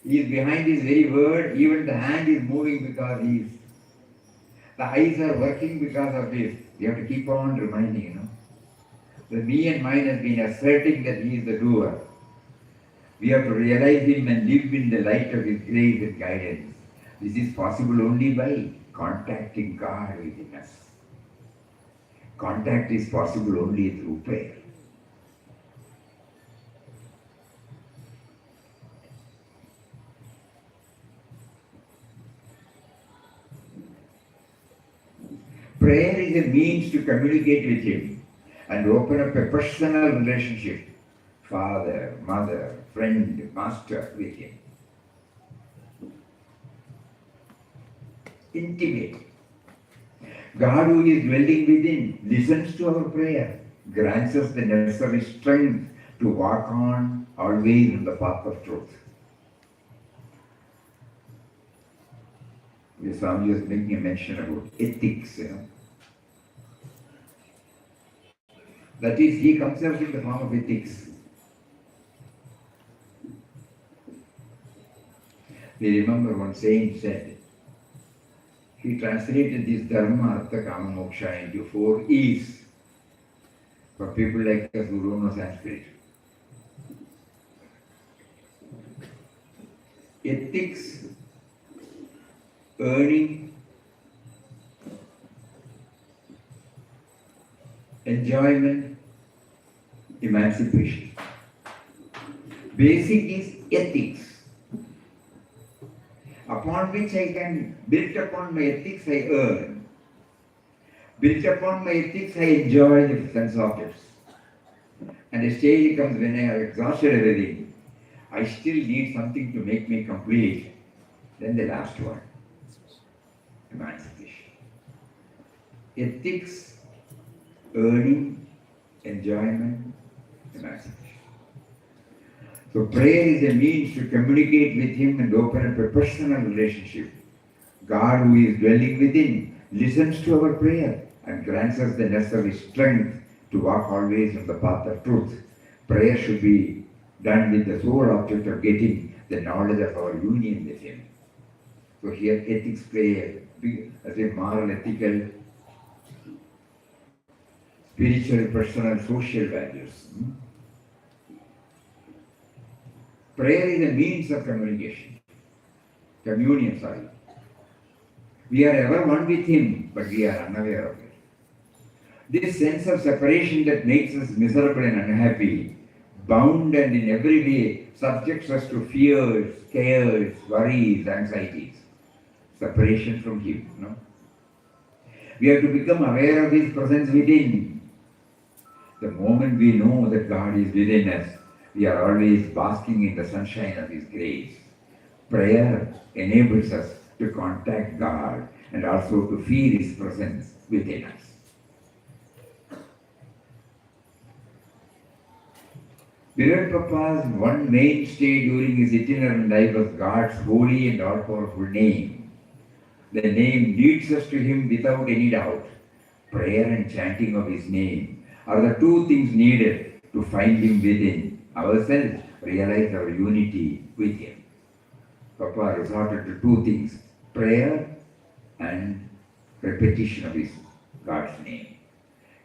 He is behind His very word, even the hand is moving because He is. The eyes are working because of this. We have to keep on reminding, The me and mine has been asserting that He is the doer. We have to realize Him and live in the light of His grace and guidance. This is possible only by contacting God within us. Contact is possible only through prayer. Prayer is a means to communicate with Him and open up a personal relationship, father, mother, friend, master with Him. Intimate. God who is dwelling within listens to our prayer, grants us the necessary strength to walk on always in the path of truth. The Swami was making a mention about ethics, That is, he comes out in the form of ethics. We remember one saint said, he translated this Dharma, Artha, Kama, Moksha into 4 E's for people like us who don't know Sanskrit. Ethics, earning, enjoyment, emancipation. Basic is ethics, upon which I can build upon my ethics I earn. Built upon my ethics I enjoy the sense objects. And a stage comes when I have exhausted everything. I still need something to make me complete. Then the last one, emancipation. Ethics, earning, enjoyment, emancipation. So prayer is a means to communicate with Him and open up a personal relationship. God who is dwelling within listens to our prayer and grants us the necessary strength to walk always on the path of truth. Prayer should be done with the sole object of getting the knowledge of our union with Him. So here ethics play as a moral, ethical, spiritual, personal, social values. Prayer is a means of communication. Communion, sorry. We are ever one with Him, but we are unaware of it. This sense of separation that makes us miserable and unhappy, bound and in every way subjects us to fears, cares, worries, anxieties. Separation from Him, We have to become aware of His presence within The moment we know that God is within us, we are always basking in the sunshine of His grace. Prayer enables us to contact God and also to feel His presence within us. Beloved Papa's one mainstay during his itinerant life was God's holy and all-powerful name. The name leads us to Him without any doubt. Prayer and chanting of His name are the two things needed to find Him within ourselves, realize our unity with Him. Papa resorted to two things, prayer and repetition of His God's name.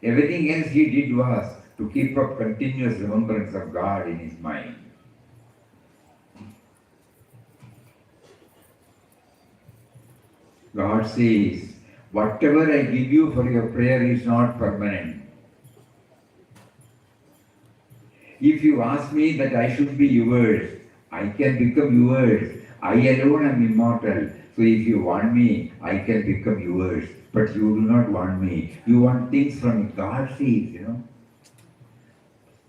Everything else he did was to keep up continuous remembrance of God in his mind. God says, whatever I give you for your prayer is not permanent. If you ask me that I should be yours, I can become yours. I alone am immortal. So if you want me, I can become yours. But you do not want me. You want things from me. God says,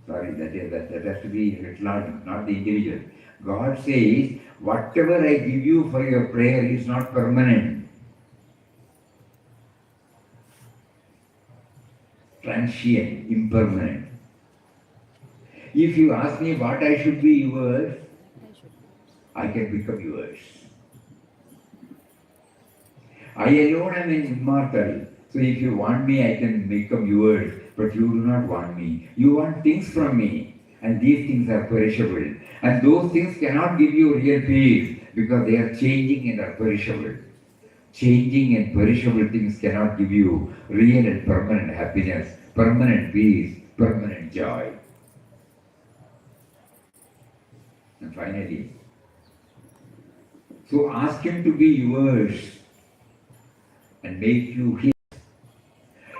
Sorry, that has to be written out, not the individual. God says, whatever I give you for your prayer is not permanent. Transient, impermanent. If you ask me what I should be yours, I can become yours. I alone am immortal. So if you want me, I can become yours. But you do not want me. You want things from me. And these things are perishable. And those things cannot give you real peace because they are changing and are perishable. Changing and perishable things cannot give you real and permanent happiness, permanent peace, permanent joy. And finally, so ask Him to be yours and make you His.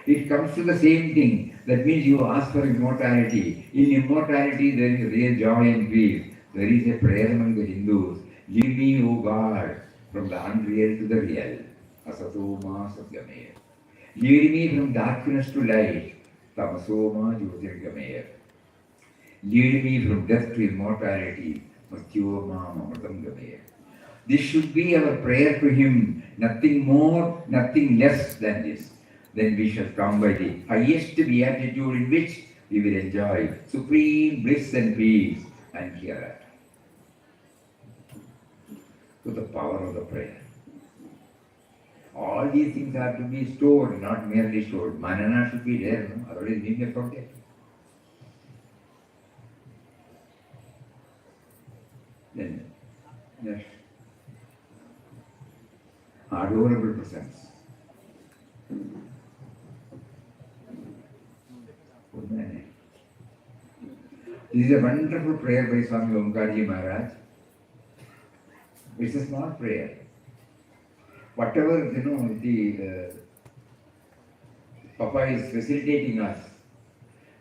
It comes to the same thing. That means you ask for immortality. In immortality there is real joy and peace. There is a prayer among the Hindus. Lead me, O God, from the unreal to the real. Asato ma satgamaya. Lead me from darkness to light. Tamaso ma jyotirgamaya. Lead me from death to immortality. Mrityo ma amritam gamaya. This should be our prayer to Him. Nothing more, nothing less than this. Then we shall come by the highest beatitude in which we will enjoy supreme bliss and peace and hereafter. To the power of the prayer. All these things have to be stored, not merely stored. Manana should be there, no? Otherwise we may forget. Then, next. Adorable presence. This is a wonderful prayer by Swami Omkarji Maharaj. It's a small prayer. Whatever, the Papa is facilitating us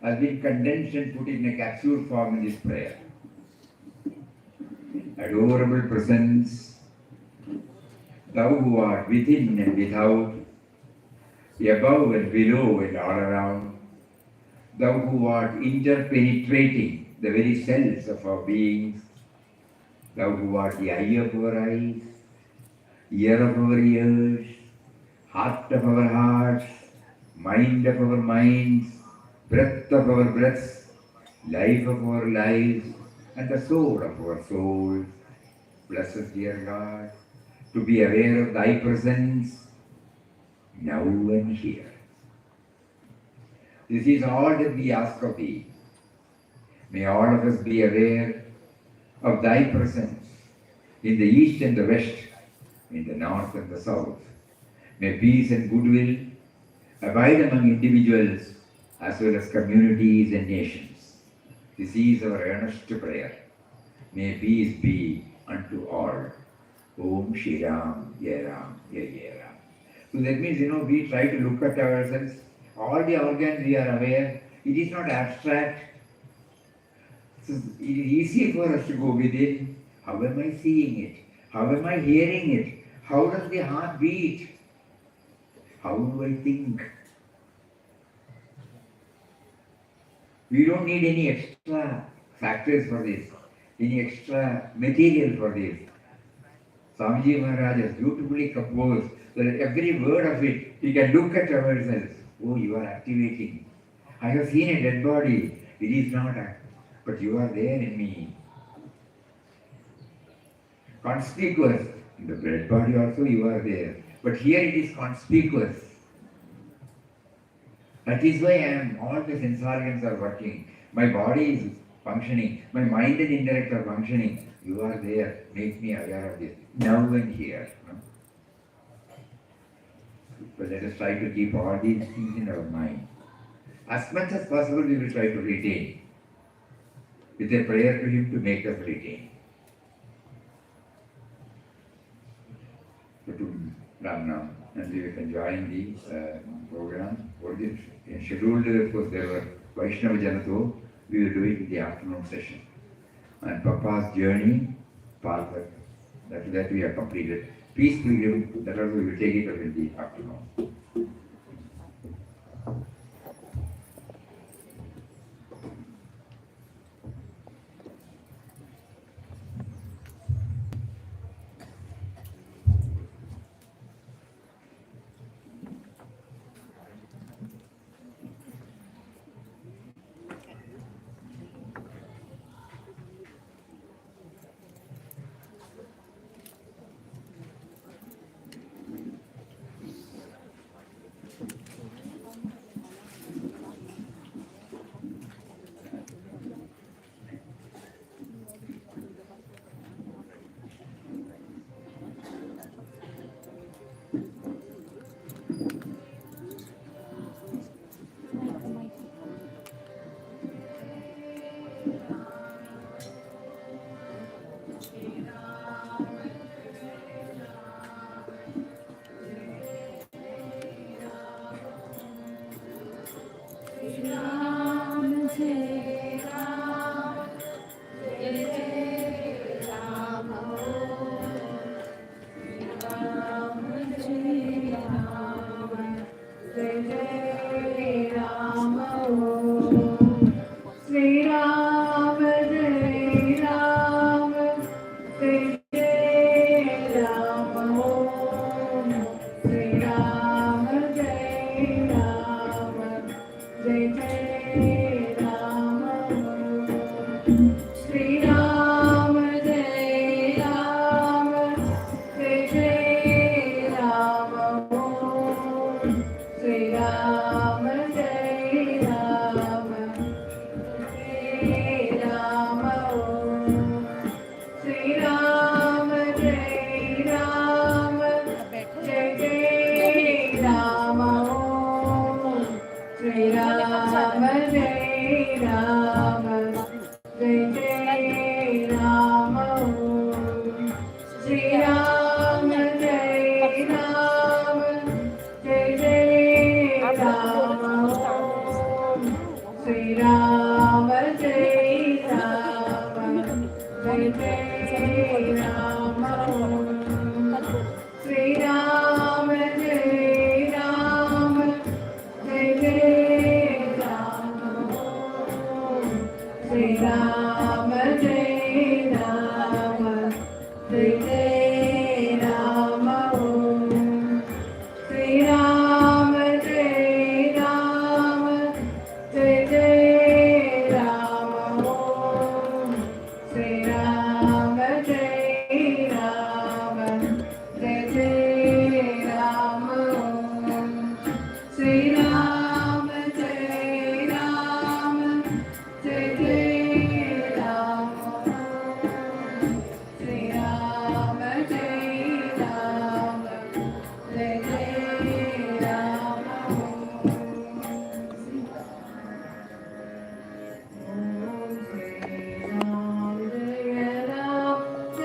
has been condensed and put in a capsule form in this prayer. Adorable presence, Thou who art within and without, above and below and all around, Thou who art interpenetrating the very cells of our beings, Thou who art the eye of our eyes, ear of our ears, heart of our hearts, mind of our minds, breath of our breaths, life of our lives, and the soul of our souls. Blessed dear God, to be aware of Thy presence now and here. This is all that we ask of Thee. May all of us be aware of Thy presence in the east and the west, in the north and the south. May peace and goodwill abide among individuals as well as communities and nations. This is our earnest prayer. May peace be unto all. Om Shri Ram, Jai Ram, Jai Jai Ram. So that means, we try to look at ourselves. All the organs we are aware. It is not abstract. So it is easy for us to go within. How am I seeing it? How am I hearing it? How does the heart beat? How do I think? We don't need any extra factors for this, any extra material for this. Swamiji Maharaj has beautifully composed so that every word of it, we can look at ourselves. Oh, you are activating. I have seen a dead body. It is not, but you are there in me. Conspicuous. In the dead body also you are there. But here it is conspicuous. That is why all the sense organs are working. My body is functioning. My mind and intellect are functioning. You are there. Make me aware of this. Now and here. So let us try to keep all these things in our mind. As much as possible we will try to retain. With a prayer to Him to make us retain. So to Ram Nam. And we were enjoying the program. For the scheduled, of course, there were Vaishnava Janato. We were doing the afternoon session. And Papa's journey, path that we have completed. Peace pilgrim, that also we will take it up in the afternoon. Ram